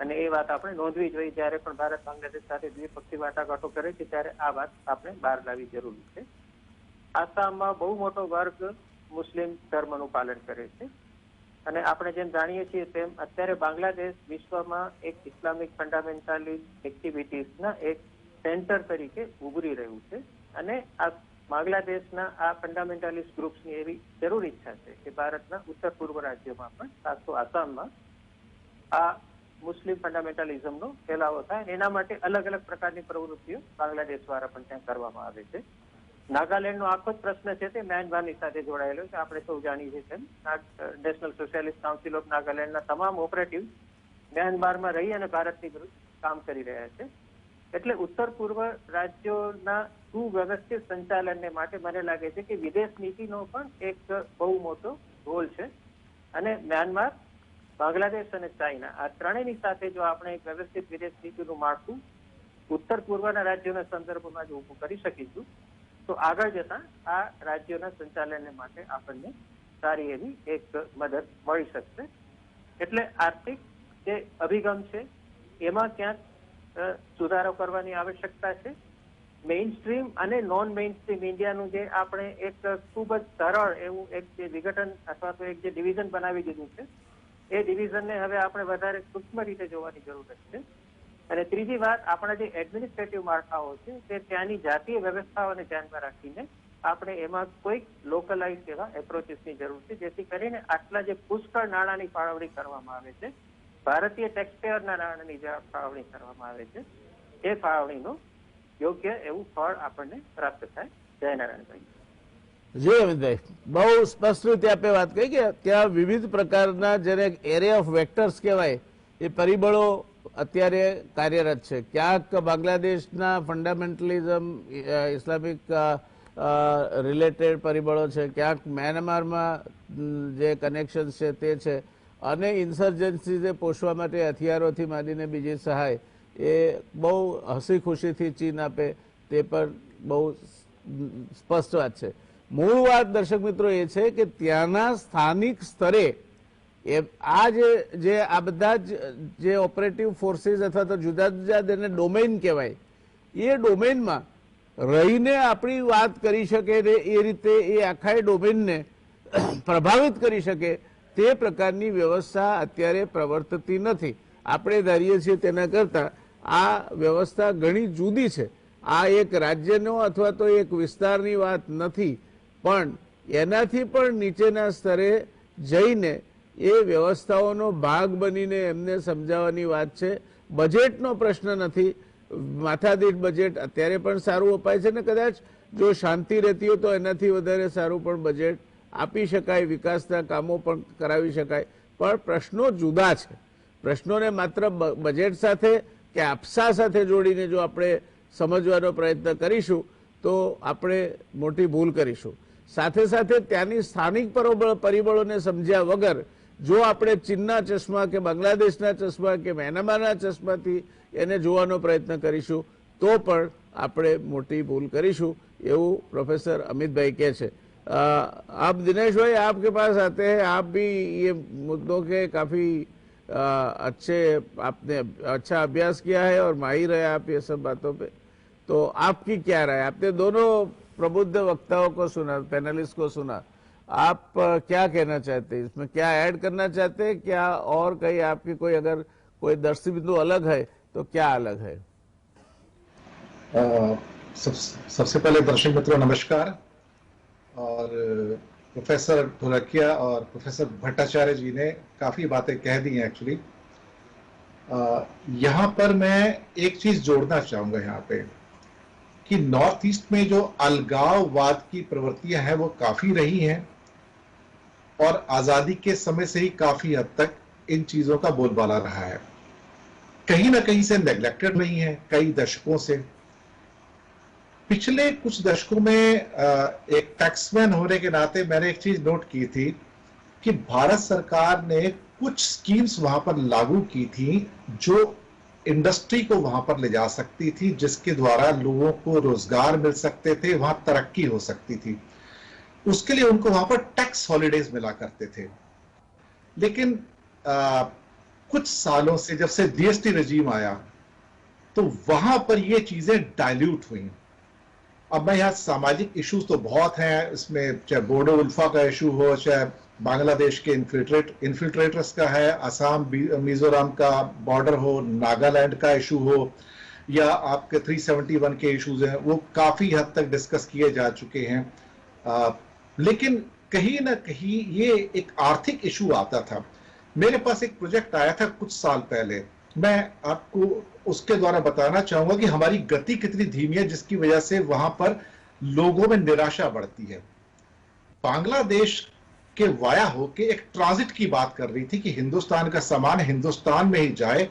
અને એ વાત આપણે નોંધવી જોઈએ. જ્યારે પણ ભારત બાંગ્લાદેશ સાથે દ્વિપક્ષી વાટાઘાટો કરે છે ત્યારે આ વાત આપણે બહાર લાવવી જરૂરી છે. આસામમાં બહુ મોટો વર્ગ મુસ્લિમ ધર્મનું પાલન કરે છે અને આપણે જેમ જાણીએ છીએ તેમ અત્યારે બાંગ્લાદેશ વિશ્વમાં એક ઇસ્લામિક ફંડામેન્ટાલિસ્ટ એક્ટિવિટીઝના એક સેન્ટર તરીકે ઉભરી રહ્યું છે અને આ બાંગ્લાદેશના આ ફંડામેન્ટાલિસ્ટ ગ્રુપ્સની એવી જરૂર ઈચ્છા છે કે ભારતના ઉત્તર પૂર્વ રાજ્યોમાં પણ ખાસ તો આસામમાં આ મુસ્લિમ ફંડામેન્ટાલિઝમનો ફેલાવો થાય. એના માટે અલગ અલગ પ્રકારની પ્રવૃત્તિઓ બાંગ્લાદેશ દ્વારા પણ ત્યાં કરવામાં આવે છે. નાગાલેન્ડનો આખો જ પ્રશ્ન છે તે મ્યાનમારની સાથે જોડાયેલો છે. આપણે સૌ જાણીએ છીએ તેમ નેશનલ સોશિયાલિસ્ટ કાઉન્સિલ ઓફ નાગાલેન્ડના તમામ ઓપરેટિવ મ્યાનમારમાં રહી અને ભારતની વિરુદ્ધ કામ કરી રહ્યા છે. એટલે ઉત્તર પૂર્વ રાજ્યોના સુવ્યવસ્થિત સંચાલનને માટે મને લાગે છે કે વિદેશ નીતિનો પણ એક બહુ મોટો રોલ છે અને મ્યાનમાર, બાંગ્લાદેશ અને ચાઇના આ ત્રણેયની સાથે જો આપણે એક વ્યવસ્થિત વિદેશ નીતિનું માળખું ઉત્તર પૂર્વના રાજ્યોના સંદર્ભમાં જો ઊભું કરી શકીશું તો આગળ જતા આ રાજ્યોના સંચાલનને માટે આપણને સારી એવી એક મદદ મળી શકશે. એટલે આર્થિક જે અભિગમ છે એમાં ક્યાંક સુધારો કરવાની આવશ્યકતા છે. મેઇન સ્ટ્રીમ અને નોન મેઇન સ્ટ્રીમ ઇન્ડિયાનું જે આપણે એક ખૂબ જ સરળ એવું એક જે વિઘટન અથવા તો એક જે ડિવિઝન બનાવી દીધું છે એ ડિવિઝનને હવે આપણે વધારે સૂક્ષ્મ રીતે જોવાની જરૂર છે. અને ત્રીજી વાત, આપણા જે એડમિનિસ્ટ્રેટિવ માળખાઓ છે તે ત્યાંની જાતીય વ્યવસ્થાઓને ધ્યાનમાં રાખીને આપણે એમાં કોઈક લોકલાઇઝ એવા એપ્રોચીસની જરૂર છે જેથી કરીને આટલા જે પુષ્કળ નાણાંની ફાળવણી કરવામાં આવે છે, ભારતીય ટેક્સપેયરના નાણાંની જે ફાળવણી કરવામાં આવે છે એ ફાળવણીનું યોગ્ય એવું ફળ આપણને પ્રાપ્ત થાય. જય નારાયણભાઈ. જી અમિતભાઈ, બહુ સ્પષ્ટ રીતે આપે વાત કહી કે ત્યાં વિવિધ પ્રકારના જેને એરે ઓફ વેક્ટર્સ કહેવાય એ પરિબળો અત્યારે કાર્યરત છે. ક્યાંક બાંગ્લાદેશના ફંડામેન્ટલિઝમ, ઇસ્લામિક રિલેટેડ પરિબળો છે, ક્યાંક મ્યાનમારમાં જે કનેક્શન છે તે છે અને ઇન્સર્જન્સીને પોષવા માટે હથિયારોથી માંડીને બીજી સહાય એ બહુ હસી ખુશીથી ચીન આપે તે પણ બહુ સ્પષ્ટ વાત છે. મૂળ વાત દર્શક મિત્રો એ છે કે ત્યાંના સ્થાનિક સ્તરે આ જે આ બધા જે ઓપરેટિવ ફોર્સિસ અથવા તો જુદા જુદા તેને ડોમેઇન કહેવાય એ ડોમેઇનમાં રહીને આપણી વાત કરી શકે ને એ રીતે એ આખા ડોમેઇનને પ્રભાવિત કરી શકે તે પ્રકારની વ્યવસ્થા અત્યારે પ્રવર્તતી નથી. આપણે ધારીએ છીએ તેના કરતાં આ વ્યવસ્થા ઘણી જુદી છે. આ એક રાજ્યનો અથવા તો એક વિસ્તારની વાત નથી, પણ એનાથી પણ નીચેના સ્તરે જઈને એ વ્યવસ્થાઓનો ભાગ બનીને એમને સમજાવવાની વાત છે. બજેટનો પ્રશ્ન નથી. માથાદીઠ બજેટ અત્યારે પણ સારું અપાય છે ને કદાચ જો શાંતિ રહેતી હોય તો એનાથી વધારે સારું પણ બજેટ આપી શકાય, વિકાસના કામો પણ કરાવી શકાય. પણ પ્રશ્નો જુદા છે. પ્રશ્નોને માત્ર બજેટ સાથે કે આપસા સાથે જોડીને જો આપણે સમજવાનો પ્રયત્ન કરીશું તો આપણે મોટી ભૂલ કરીશું. સાથે સાથે ત્યાંની સ્થાનિક પરિબળોને સમજ્યા વગર જો આપણે ચીનના ચશ્મા કે બાંગ્લાદેશના ચશ્મા કે મ્યાનમારના ચશ્માથી એને જોવાનો પ્રયત્ન કરીશું તો પણ આપણે મોટી ભૂલ કરીશું એવું પ્રોફેસર અમિતભાઈ કહે છે. आप दिनेश भाई आपके पास आते हैं, आप भी ये मुद्दों के काफी अच्छे आपने अच्छा अभ्यास किया है और माहिर है आप ये सब बातों पे, तो आपकी क्या राय? आपने दोनों प्रबुद्ध वक्ताओं को सुना, पैनलिस्ट को सुना, आप क्या कहना चाहते हैं इसमें? क्या ऐड करना चाहते हैं? क्या और कहीं आपकी कोई अगर कोई दर्शी बिंदु अलग है तो क्या अलग है? सबसे पहले दर्शक मित्रों नमस्कार. और प्रोफेसर ढोलकिया और प्रोफेसर भट्टाचार्य जी ने काफी बातें कह दी हैं. एक्चुअली यहाँ पर मैं एक चीज जोड़ना चाहूंगा यहाँ पे कि नॉर्थ ईस्ट में जो अलगाववाद की प्रवृत्तियां हैं वो काफी रही हैं और आजादी के समय से ही काफी हद तक इन चीजों का बोलबाला रहा है. कहीं ना कहीं से नेग्लेक्टेड रही हैं कई दशकों से. पिछले कुछ दशकों में एक टैक्समैन होने के नाते मैंने एक चीज नोट की थी कि भारत सरकार ने कुछ स्कीम्स वहां पर लागू की थी जो इंडस्ट्री को वहां पर ले जा सकती थी, जिसके द्वारा लोगों को रोजगार मिल सकते थे, वहां तरक्की हो सकती थी. उसके लिए उनको वहां पर टैक्स हॉलिडेज मिला करते थे. लेकिन कुछ सालों से जब से जीएसटी रेजीम आया तो वहां पर ये चीजें डाइल्यूट हुई. अब मैं यहाँ सामाजिक इश्यूज तो बहुत हैं इसमें, चाहे बोडो उल्फा का इशू हो, चाहे बांग्लादेश के इन्फिल्ट्रेटर्स का है, असम मिजोरम का बॉर्डर हो, नागालैंड का इशू हो, या आपके 371 के इश्यूज हैं, वो काफी हद तक डिस्कस किए जा चुके हैं. लेकिन कहीं ना कहीं ये एक आर्थिक इशू आता था. मेरे पास एक प्रोजेक्ट आया था कुछ साल पहले, मैं आपको उसके द्वारा बताना चाहूंगा कि हमारी गति कितनी धीमी है, जिसकी वजह से वहां पर लोगों में निराशा बढ़ती है. बांग्लादेश के वाया होके एक ट्रांजिट की बात कर रही थी कि हिंदुस्तान का सामान हिंदुस्तान में ही जाए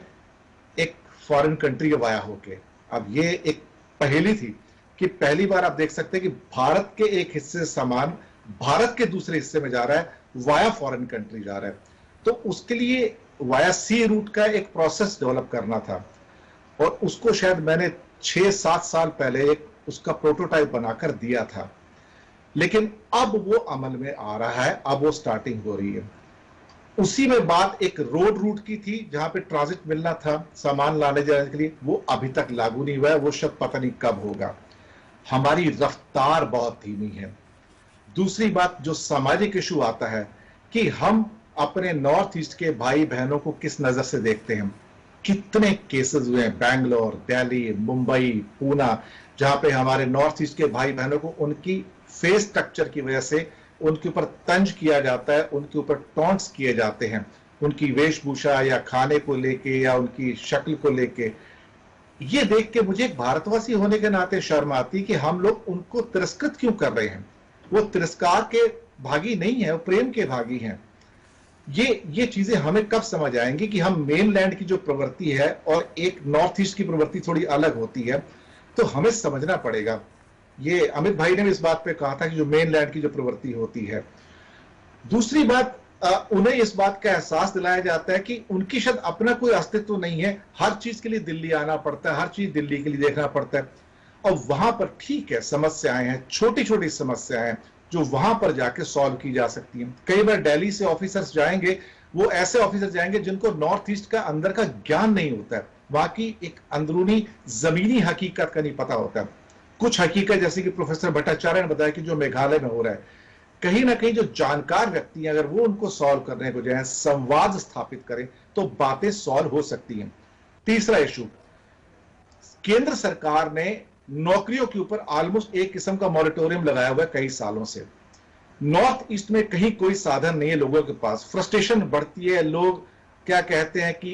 एक फॉरेन कंट्री के वाया होके. अब ये एक पहेली थी कि पहली बार आप देख सकते हैं कि भारत के एक हिस्से से सामान भारत के दूसरे हिस्से में जा रहा है, वाया फॉरेन कंट्री जा रहा है. तो उसके लिए वाया सी रूट का एक प्रोसेस डेवलप करना था और उसको शायद मैंने 6-7 साल पहले एक उसका प्रोटोटाइप बनाकर दिया था. लेकिन अब वो अमल में आ रहा है, अब वो स्टार्टिंग हो रही है. उसी में बात एक रोड रूट की थी जहां पे ट्रांजिट मिलना था सामान लाने जाने के लिए, वो अभी तक लागू नहीं हुआ है, वो शायद पता नहीं कब होगा. हमारी रफ्तार बहुत धीमी है. दूसरी बात जो सामाजिक इशू आता है कि हम अपने नॉर्थ ईस्ट के भाई बहनों को किस नजर से देखते हैं. कितने केसेस हुए हैं बैंगलोर, दिल्ली, मुंबई, पूना, जहां पे हमारे नॉर्थ ईस्ट के भाई बहनों को उनकी फेस स्ट्रक्चर की वजह से उनके ऊपर तंज किया जाता है, उनके ऊपर टॉन्ट्स किए जाते हैं, उनकी वेशभूषा या खाने को लेके या उनकी शक्ल को लेके. ये देख के मुझे एक भारतवासी होने के नाते शर्म आती कि हम लोग उनको तिरस्कृत क्यों कर रहे हैं. वो तिरस्कार के भागी नहीं है, वो प्रेम के भागी हैं. ये चीजें हमें कब समझ आएंगी कि हम मेनलैंड की जो प्रवृत्ति है और एक नॉर्थ ईस्ट की प्रवृत्ति थोड़ी अलग होती है, तो हमें समझना पड़ेगा. ये अमित भाई ने भी इस बात पे कहा था कि जो मेनलैंड की जो प्रवृत्ति होती है. दूसरी बात, उन्हें इस बात का एहसास दिलाया जाता है कि उनकी शायद अपना कोई अस्तित्व नहीं है, हर चीज के लिए दिल्ली आना पड़ता है, हर चीज दिल्ली के लिए देखना पड़ता है. और वहां पर ठीक है समस्याएं हैं, छोटी छोटी समस्याएं हैं जो वहां पर जाके सॉल्व की जा सकती हैं. कई बार दिल्ली से ऑफिसर्स जाएंगे, वो ऐसे ऑफिसर जाएंगे जिनको नॉर्थ ईस्ट का अंदर का ज्ञान नहीं होता है, वहां की एक अंदरूनी जमीनी हकीकत का नहीं पता होता है. कुछ हकीकत जैसे कि प्रोफेसर भट्टाचार्य ने बताया कि जो मेघालय में हो रहा है, कहीं ना कहीं जो जानकार व्यक्ति हैं अगर वो उनको सॉल्व करने को जाए, संवाद स्थापित करें, तो बातें सॉल्व हो सकती हैं. तीसरा इशू, केंद्र सरकार ने नौकरियों के ऊपर ऑलमोस्ट एक किस्म का मॉरिटोरियम लगाया हुआ है कई सालों से. नॉर्थ ईस्ट में कहीं कोई साधन नहीं है लोगों के पास, फ्रस्ट्रेशन बढ़ती है. लोग क्या कहते हैं कि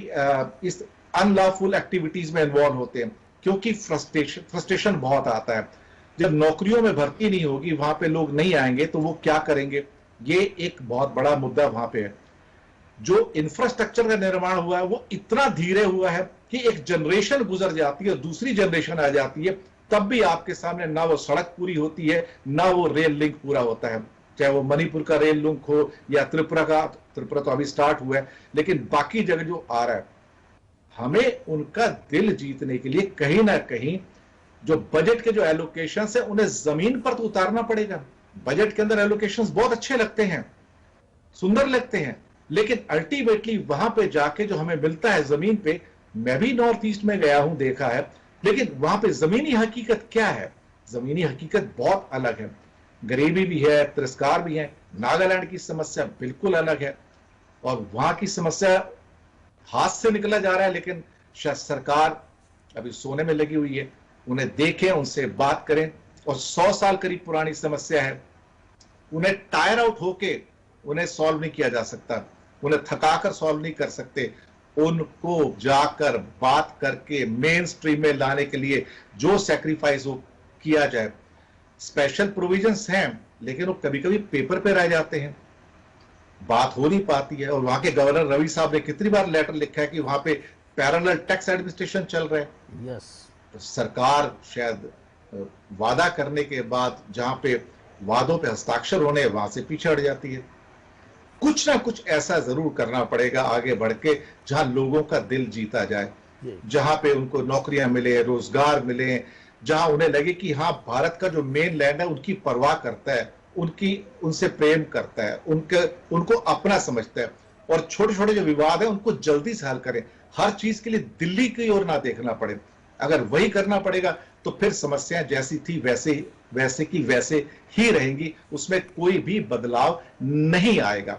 इस अनलॉफुल एक्टिविटीज में इन्वॉल्व होते हैं, क्योंकि फ्रस्ट्रेशन बहुत आता है। जब नौकरियों में भर्ती नहीं होगी, वहां पे लोग नहीं आएंगे तो वो क्या करेंगे, ये एक बहुत बड़ा मुद्दा वहां पे है। जो इंफ्रास्ट्रक्चर का निर्माण हुआ है वो इतना धीरे हुआ है कि एक जनरेशन गुजर जाती है, दूसरी जनरेशन आ जाती है, तब भी आपके सामने ना वो सड़क पूरी होती है, ना वो रेल लिंक पूरा होता है। चाहे वो मणिपुर का रेल लिंक हो या त्रिपुरा तो अभी स्टार्ट हुआ है, लेकिन बाकी जगह जो आ रहा है, हमें उनका दिल जीतने के लिए कहीं ना कहीं जो बजट के जो एलोकेशंस है उन्हें जमीन पर तो उतारना पड़ेगा। बजट के अंदर एलोकेशंस बहुत अच्छे लगते हैं, सुंदर लगते हैं, लेकिन अल्टीमेटली वहां पे जाके जो हमें मिलता है जमीन पे, मैं भी नॉर्थ ईस्ट में गया हूं, देखा है, लेकिन वहां पे जमीनी हकीकत क्या है? जमीनी हकीकत बहुत अलग है। गरीबी भी है, तिरस्कार भी है। नागालैंड की समस्या बिल्कुल अलग है और वहां की समस्या हाथ से निकला जा रहा है, लेकिन शायद सरकार अभी सोने में लगी हुई है। उन्हें देखें, उनसे बात करें, और 100 साल करीब पुरानी समस्या है, उन्हें टायर आउट होके उन्हें सॉल्व नहीं किया जा सकता, उन्हें थकाकर सॉल्व नहीं कर सकते। उनको जाकर बात करके मेन स्ट्रीम में लाने के लिए जो सैक्रिफाइस हो किया जाए। स्पेशल प्रोविजंस हैं, लेकिन वो कभी कभी पेपर पे रह जाते हैं, बात हो नहीं पाती है। और वहां के गवर्नर रवि साहब ने कितनी बार लेटर लिखा है कि वहां पे पैरेलल टैक्स एडमिनिस्ट्रेशन चल रहा है। यस, तो सरकार शायद वादा करने के बाद जहां पे वादों पे हस्ताक्षर होने, वहां से पीछे हट जाती है। कुछ ना कुछ ऐसा जरूर करना पड़ेगा आगे बढ़ के, जहां लोगों का दिल जीता जाए, जहां पे उनको नौकरियां मिले, रोजगार मिले, जहां उन्हें लगे कि हाँ, भारत का जो मेन लैंड है उनकी परवाह करता है, उनसे प्रेम करता है, उनको अपना समझता है, और छोटे छोटे जो विवाद है उनको जल्दी से हल करें। हर चीज के लिए दिल्ली की ओर ना देखना पड़े। अगर वही करना पड़ेगा तो फिर समस्याएं जैसी थी वैसे की वैसे ही रहेंगी, उसमें कोई भी बदलाव नहीं आएगा।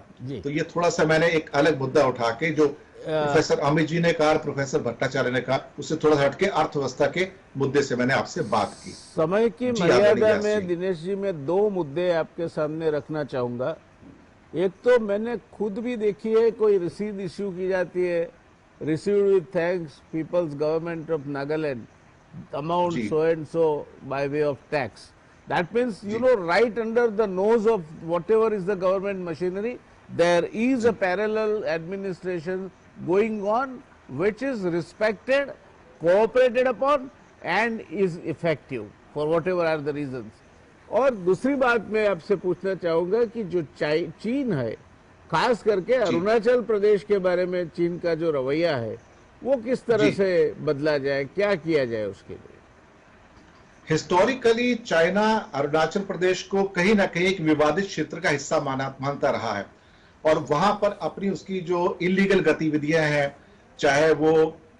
तो ये थोड़ा सा मैंने एक अलग मुद्दा उठा के, जो प्रोफेसर अमित जी ने कहा, प्रोफेसर भट्टाचार्य ने कहा, उससे थोड़ा सा हटके अर्थव्यवस्था के मुद्दे से मैंने आपसे बात की। समय की मर्यादा में दिनेश जी, मैं 2 मुद्दे आपके सामने रखना चाहूंगा। एक तो मैंने खुद भी देखी है, कोई रसीद इश्यू की जाती है, received with thanks, People's Government of Nagaland, amount ji. so and so by way of tax. That means, you know, right under the nose of whatever is the government machinery, there is a parallel administration going on, which is respected, cooperated upon, and is effective for whatever are the reasons. और दूसरी बात मैं आपसे पूछना चाहूंगा कि जो चीन है, खास करके अरुणाचल प्रदेश के बारे में चीन का जो रवैया है, वो किस तरह से बदला जाए, क्या किया जाए उसके लिए? हिस्टोरिकली चाइना अरुणाचल प्रदेश को कहीं ना कहीं एक विवादित क्षेत्र का हिस्सा मानता रहा है, और वहां पर अपनी उसकी जो इलीगल गतिविधियां हैं, चाहे वो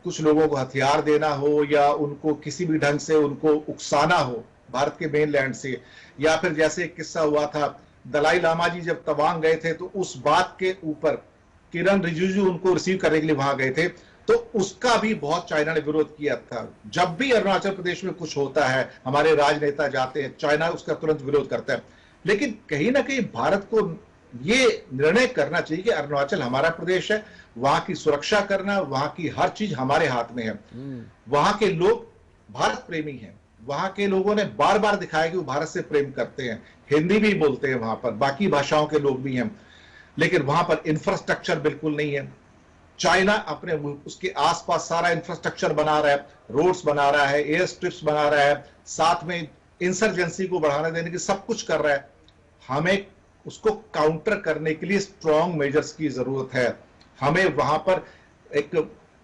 कुछ लोगों को हथियार देना हो या उनको किसी भी ढंग से उनको उकसाना हो भारत के मेनलैंड से, या फिर जैसे एक किस्सा हुआ था, दलाई लामा जी जब तवांग गए थे तो उस बात के ऊपर किरण रिजिजू उनको रिसीव करने के लिए वहां गए थे, तो उसका भी बहुत चाइना ने विरोध किया था। जब भी अरुणाचल प्रदेश में कुछ होता है, हमारे राजनेता जाते हैं, चाइना उसका तुरंत विरोध करता है। लेकिन कहीं ना कहीं भारत को ये निर्णय करना चाहिए कि अरुणाचल हमारा प्रदेश है, वहां की सुरक्षा करना, वहां की हर चीज हमारे हाथ में है। वहां के लोग भारत प्रेमी हैं, वहां के लोगों ने बार बार दिखाया कि वो भारत से प्रेम करते हैं, हिंदी भी बोलते हैं वहां पर, बाकी भाषाओं के लोग भी हैं, लेकिन वहां पर इंफ्रास्ट्रक्चर बिल्कुल नहीं है। चाइना अपने उसके आसपास सारा इंफ्रास्ट्रक्चर बना रहा है, रोड्स बना रहा है, एयर स्ट्रिप्स बना रहा है, साथ में इंसर्जेंसी को बढ़ाने देने की सब कुछ कर रहा है। हमें उसको काउंटर करने के लिए स्ट्रॉन्ग मेजर्स की जरूरत है। हमें वहां पर एक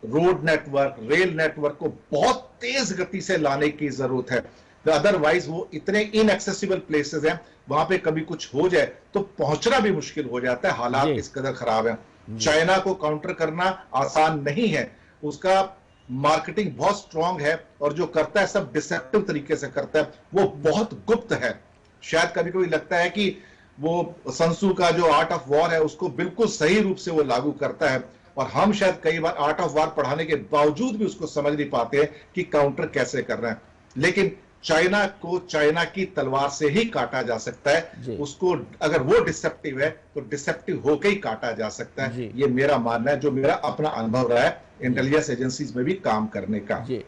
रोड नेटवर्क, रेल नेटवर्क को बहुत तेज गति से लाने की जरूरत है। अदरवाइज वो इतने इनएक्सेसिबल प्लेसेस हैं, वहां पे कभी कुछ हो जाए तो पहुंचना भी मुश्किल हो जाता है, हालात इस कदर खराब है। चाइना को काउंटर करना आसान नहीं है, उसका मार्केटिंग बहुत स्ट्रांग है, और जो करता है सब डिसेप्टिव तरीके से करता है, वो बहुत गुप्त है। शायद कभी कभी लगता है कि वो सन त्सू का जो आर्ट ऑफ वॉर है उसको बिल्कुल सही रूप से वो लागू करता है, और हम शायद कई बार आर्ट ऑफ वॉर पढ़ाने के बावजूद भी उसको समझ नहीं पाते हैं कि काउंटर कैसे करना है। लेकिन चाइना को चाइना की तलवार से ही काटा जा सकता जी। है। उसको अगर वो डिसेप्टिव है तो डिसेप्टिव होके ही काटा जा सकता जी। है। ये मेरा मानना है, जो मेरा अपना अनुभव रहा है इंटेलिजेंस एजेंसीज में भी काम करने का। जी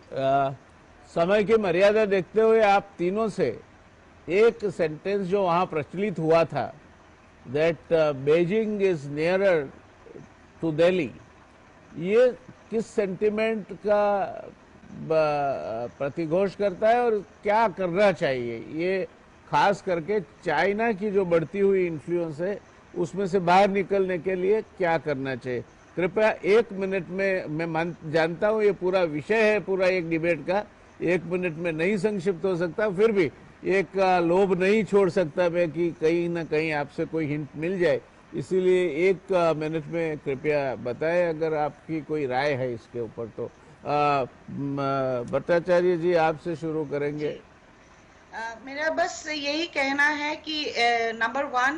समय की मर्यादा देखते हुए आप तीनों से एक सेंटेंस जो वहां प्रचलित हुआ था, that Beijing is nearer to Delhi, ये किस सेंटिमेंट का प्रतिघोष करता है और क्या करना चाहिए? ये खास करके चाइना की जो बढ़ती हुई इन्फ्लुएंस है उसमें से बाहर निकलने के लिए क्या करना चाहिए? कृपया 1 मिनट में, मैं जानता हूं ये पूरा विषय है पूरा एक डिबेट का, 1 मिनट में नहीं संक्षिप्त हो सकता, फिर भी एक लोभ नहीं छोड़ सकता मैं कि कहीं ना कहीं आपसे कोई हिंट मिल जाए, इसीलिए 1 मिनट में कृपया बताएं अगर आपकी कोई राय है इसके ऊपर। तो भट्टाचार्य जी आपसे शुरू करेंगे। मेरा बस यही कहना है कि नंबर 1,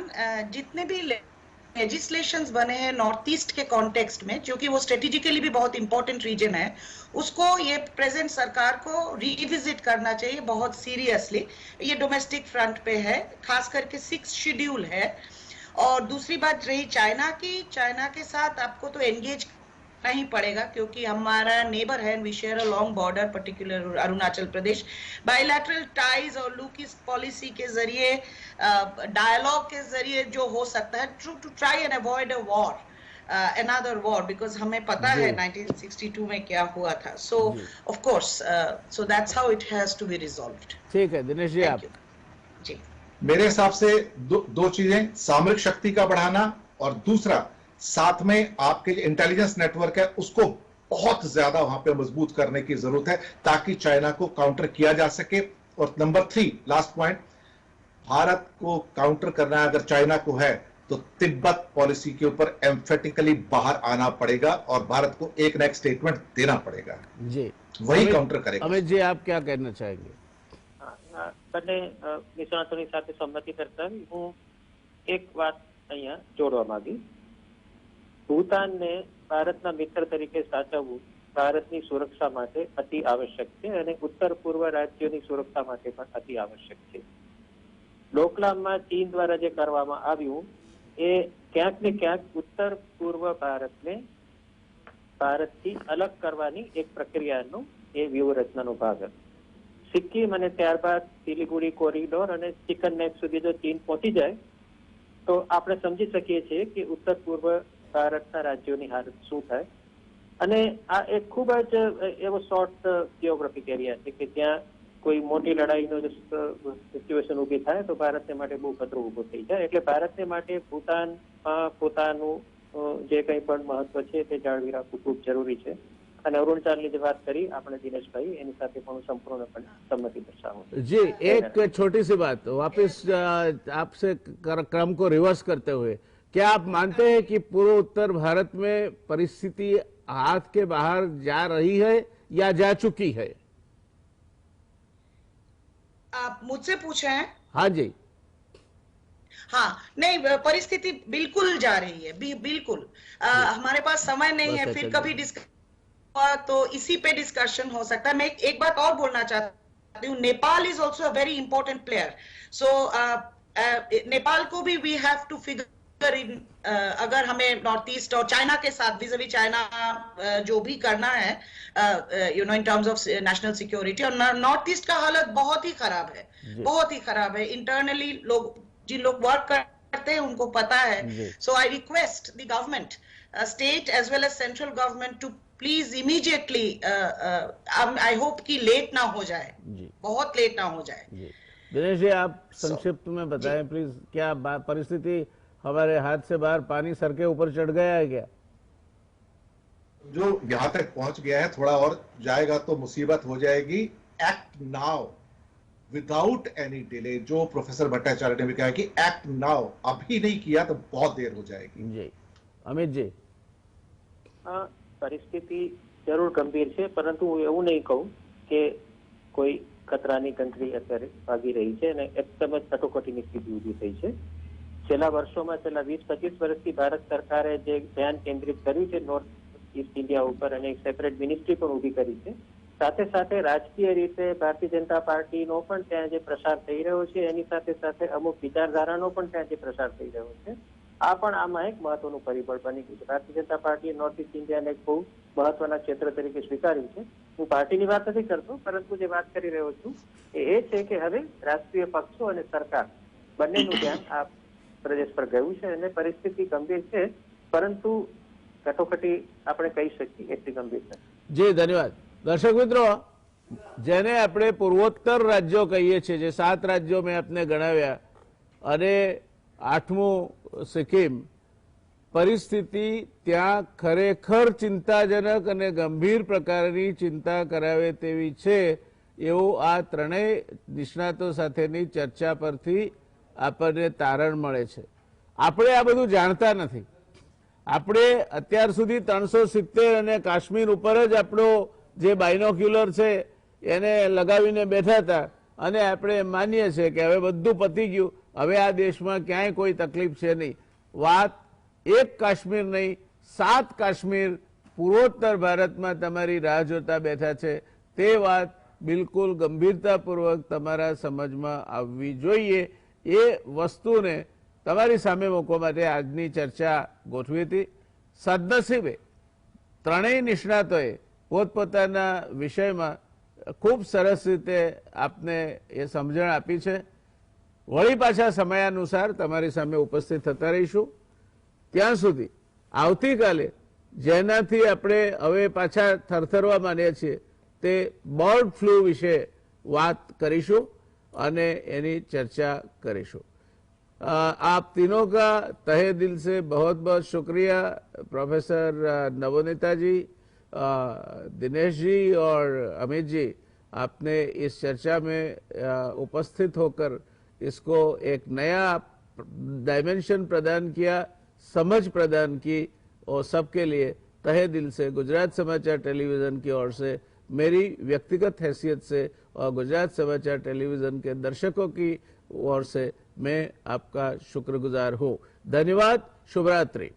जितने भी लेजिस्लेशंस बने हैं नॉर्थ ईस्ट के कॉन्टेक्स्ट में, क्योंकि वो स्ट्रेटेजिकली भी बहुत इंपॉर्टेंट रीजन है, उसको ये प्रेजेंट सरकार को रिविजिट करना चाहिए बहुत सीरियसली। ये डोमेस्टिक फ्रंट पे है, खास करके 6 शेड्यूल है। और दूसरी बात रही चाइना की, चाइना के साथ आपको तो एंगेज नहीं पड़ेगा क्योंकि हमारा नेबर है, we share a long border, particular Arunachal Pradesh. Bilateral ties और लूकिस पॉलिसी के जरिए, डायलॉग के जरिए जो हो सकता है, to try and avoid a war, another war, because हमें पता है 1962 में क्या हुआ था। So of course, so that's how it has to be resolved. ठीक है दिनेश जी, आप। जी, मेरे हिसाब से दो चीजें, सामरिक शक्ति का बढ़ाना और दूसरा साथ में आपके जो इंटेलिजेंस नेटवर्क है उसको बहुत ज्यादा वहां पे मजबूत करने की जरूरत है ताकि चाइना को काउंटर किया जा सके। और नंबर 3 लास्ट पॉइंट, भारत को काउंटर करना अगर चाइना को है तो तिब्बत पॉलिसी के ऊपर एम्फेटिकली बाहर आना पड़ेगा और भारत को एक ना एक स्टेटमेंट देना पड़ेगा। जी, वही काउंटर करेगा। अमित जी आप क्या कहना चाहेंगे? બંને નિષ્ણાતોની સાથે સંમતિ કરતા હું એક વાત અહીંયા જોડવા માંગી. ભૂતાનને ભારતના મિત્ર તરીકે સાચવવું ભારતની સુરક્ષા માટે અતિ આવશ્યક છે અને ઉત્તર પૂર્વ રાજ્યોની સુરક્ષા માટે પણ અતિ આવશ્યક છે. ડોકલામમાં ચીન દ્વારા જે કરવામાં આવ્યું એ ક્યાંક ને ક્યાંક ઉત્તર પૂર્વ ભારતને ભારતથી અલગ કરવાની એક પ્રક્રિયાનો એ વ્યૂહરચનાનો ભાગ હતો. સિક્કિમ અને ત્યારબાદ સિલિગુડી કોરિડોર અને ચિકન નેક સુધી જો ચીન પહોંચી જાય તો આપણે સમજી શકીએ છીએ કે ઉત્તર પૂર્વ ભારતના રાજ્યોની હાલત શું થાય. અને આ એક ખૂબ જ એવો શોર્ટ જીઓગ્રાફિક એરિયા છે કે ત્યાં કોઈ મોટી લડાઈનો જો સિચ્યુએશન ઊભી થાય તો ભારતને માટે બહુ ખતરો ઊભો થઈ જાય. એટલે ભારતને માટે ભૂતાનમાં પોતાનું જે કંઈ પણ મહત્વ છે તે જાળવી રાખવું ખૂબ જરૂરી છે. અને અરુણાચલની જે વાત કરી આપણે દિનેશભાઈ, એની સાથે પણ સંપૂર્ણપણે સંમતિ દર્શાવું. जी, एक छोटी सी बात वापस आपसे क्रम को रिवर्स करते हुए, क्या आप मानते हैं कि पूर्व उत्तर भारत में परिस्थिति हाथ के बाहर जा रही है या जा चुकी है? आप मुझसे पूछे हैं? हाँ जी। हाँ, नहीं, परिस्थिति बिल्कुल जा रही है, बिल्कुल। हमारे पास समय नहीं है, फिर कभी डिस्कस तो इसी पे डिस्कशन हो सकता है। मैं एक बात और बोलना चाहती हूँ, Nepal is also a very important player. So Nepal को भी we have to figure in, अगर हमें नॉर्थ ईस्ट और चाइना के साथ विज़ चाइना जो भी करना है, you know, in terms of national security. और नॉर्थ ईस्ट का हालत बहुत ही खराब है, बहुत ही खराब है। इंटरनली लोग, जिन लोग वर्क करते हैं उनको पता है। So I request the government, state as well as central government, to please immediately, I hope कि लेट ना हो जाए, बहुत लेट ना हो जाए। दिनेश जी आप संक्षिप्त में बताएं प्लीज, क्या परिस्थिति हमारे हाथ से बाहर, पानी सर के ऊपर चढ़ गया है क्या? जो यहां तक पहुंच गया है, थोड़ा और जाएगा तो मुसीबत हो जाएगी। Act now without any delay, जो प्रोफेसर भट्टाचार्य ने भी कहा कि एक्ट नाउ, अभी नहीं किया तो बहुत देर हो जाएगी। जी, अमित जी। પરિસ્થિતિ જરૂર ગંભીર છે, પરંતુ હું એવું નહીં કહું કે કોઈ ખતરાની કન્ટ્રી અત્યારે ભાગી રહી છે અને એકદમ જ કટોકટીની સ્થિતિ ઊભી થઈ છે. છેલ્લા વર્ષોમાં, છેલ્લા 20-25 વર્ષથી ભારત સરકારે જે ધ્યાન કેન્દ્રિત કર્યું છે નોર્થ ઈસ્ટ ઇન્ડિયા ઉપર અને એક સેપરેટ મિનિસ્ટ્રી પણ ઊભી કરી છે, સાથે સાથે રાજકીય રીતે ભારતીય જનતા પાર્ટીનો પણ ત્યાં જે પ્રસાર થઈ રહ્યો છે એની સાથે સાથે અમુક વિચારધારાનો પણ ત્યાં જે પ્રસાર થઈ રહ્યો છે આ પણ આમાં એક મહત્વનું પરિબળ બની ગયું છે. ભારતીય જનતા પાર્ટીએ નોર્થ ઇસ્ટ ઇન્ડિયાને એક બહુ મહત્વના ક્ષેત્ર તરીકે સ્વીકાર્યું છે. હું પાર્ટીની વાત નથી કરતો, પરંતુ જે વાત કરી રહ્યો છું એ છે કે હવે રાષ્ટ્રીય પક્ષો અને સરકાર બંનેનું ધ્યાન આ પ્રદેશ પર ગયું છે અને પરિસ્થિતિ ગંભીર છે, પરંતુ કટોકટી આપણે કહી શકીએ એટલી ગંભીર છે. જી ધન્યવાદ. દર્શક મિત્રો, જેને આપણે પૂર્વોત્તર રાજ્યો કહીએ છીએ, જે 7 રાજ્યો મેં આપને ગણાવ્યા અને 8મું સિક્કિમ, પરિસ્થિતિ ત્યાં ખરેખર ચિંતાજનક અને ગંભીર પ્રકારની ચિંતા કરાવે તેવી છે એવું આ ત્રણેય નિષ્ણાતો સાથેની ચર્ચા પરથી આપણને તારણ મળે છે. આપણે આ બધું જાણતા નથી. આપણે અત્યાર સુધી 370 અને કાશ્મીર ઉપર જ આપણો જે બાયનોક્યુલર છે એને લગાવીને બેઠા હતા અને આપણે માનીએ છીએ કે હવે બધું પતી ગયું, હવે આ દેશમાં ક્યાંય કોઈ તકલીફ છે નહીં. વાત એક કાશ્મીર નહીં, 7 કાશ્મીર પૂર્વોત્તર ભારતમાં તમારી રાહ જોતા બેઠા છે. તે વાત બિલકુલ ગંભીરતાપૂર્વક તમારા સમજમાં આવવી જોઈએ. એ વસ્તુને તમારી સામે મૂકવા માટે આજની ચર્ચા ગોઠવી હતી. સદનસીબે ત્રણેય નિષ્ણાતોએ પોતપોતાના વિષયમાં ખૂબ સરસ રીતે આપને એ સમજણ આપી છે. વળી પાછા સમયાનુસાર તમારી સામે ઉપસ્થિત થતા રહીશું. ત્યાં સુધી આવતીકાલે જેનાથી આપણે હવે પાછા થરથરવા માંડીએ છીએ તે બર્ડ ફ્લૂ વિશે વાત કરીશું અને એની ચર્ચા કરીશું. आप तीनों का तहे दिल से बहुत बहुत शुक्रिया, प्रोफेसर नवनीता जी, दिनेश जी और अमित जी, आपने इस चर्चा में उपस्थित होकर इसको एक नया डायमेंशन प्रदान किया, समझ प्रदान की, और सबके लिए तहे दिल से गुजरात समाचार टेलीविजन की ओर से, मेरी व्यक्तिगत हैसियत से और गुजरात समाचार टेलीविजन के दर्शकों की ओर से मैं आपका शुक्रगुजार हूँ. धन्यवाद. शुभ रात्रि.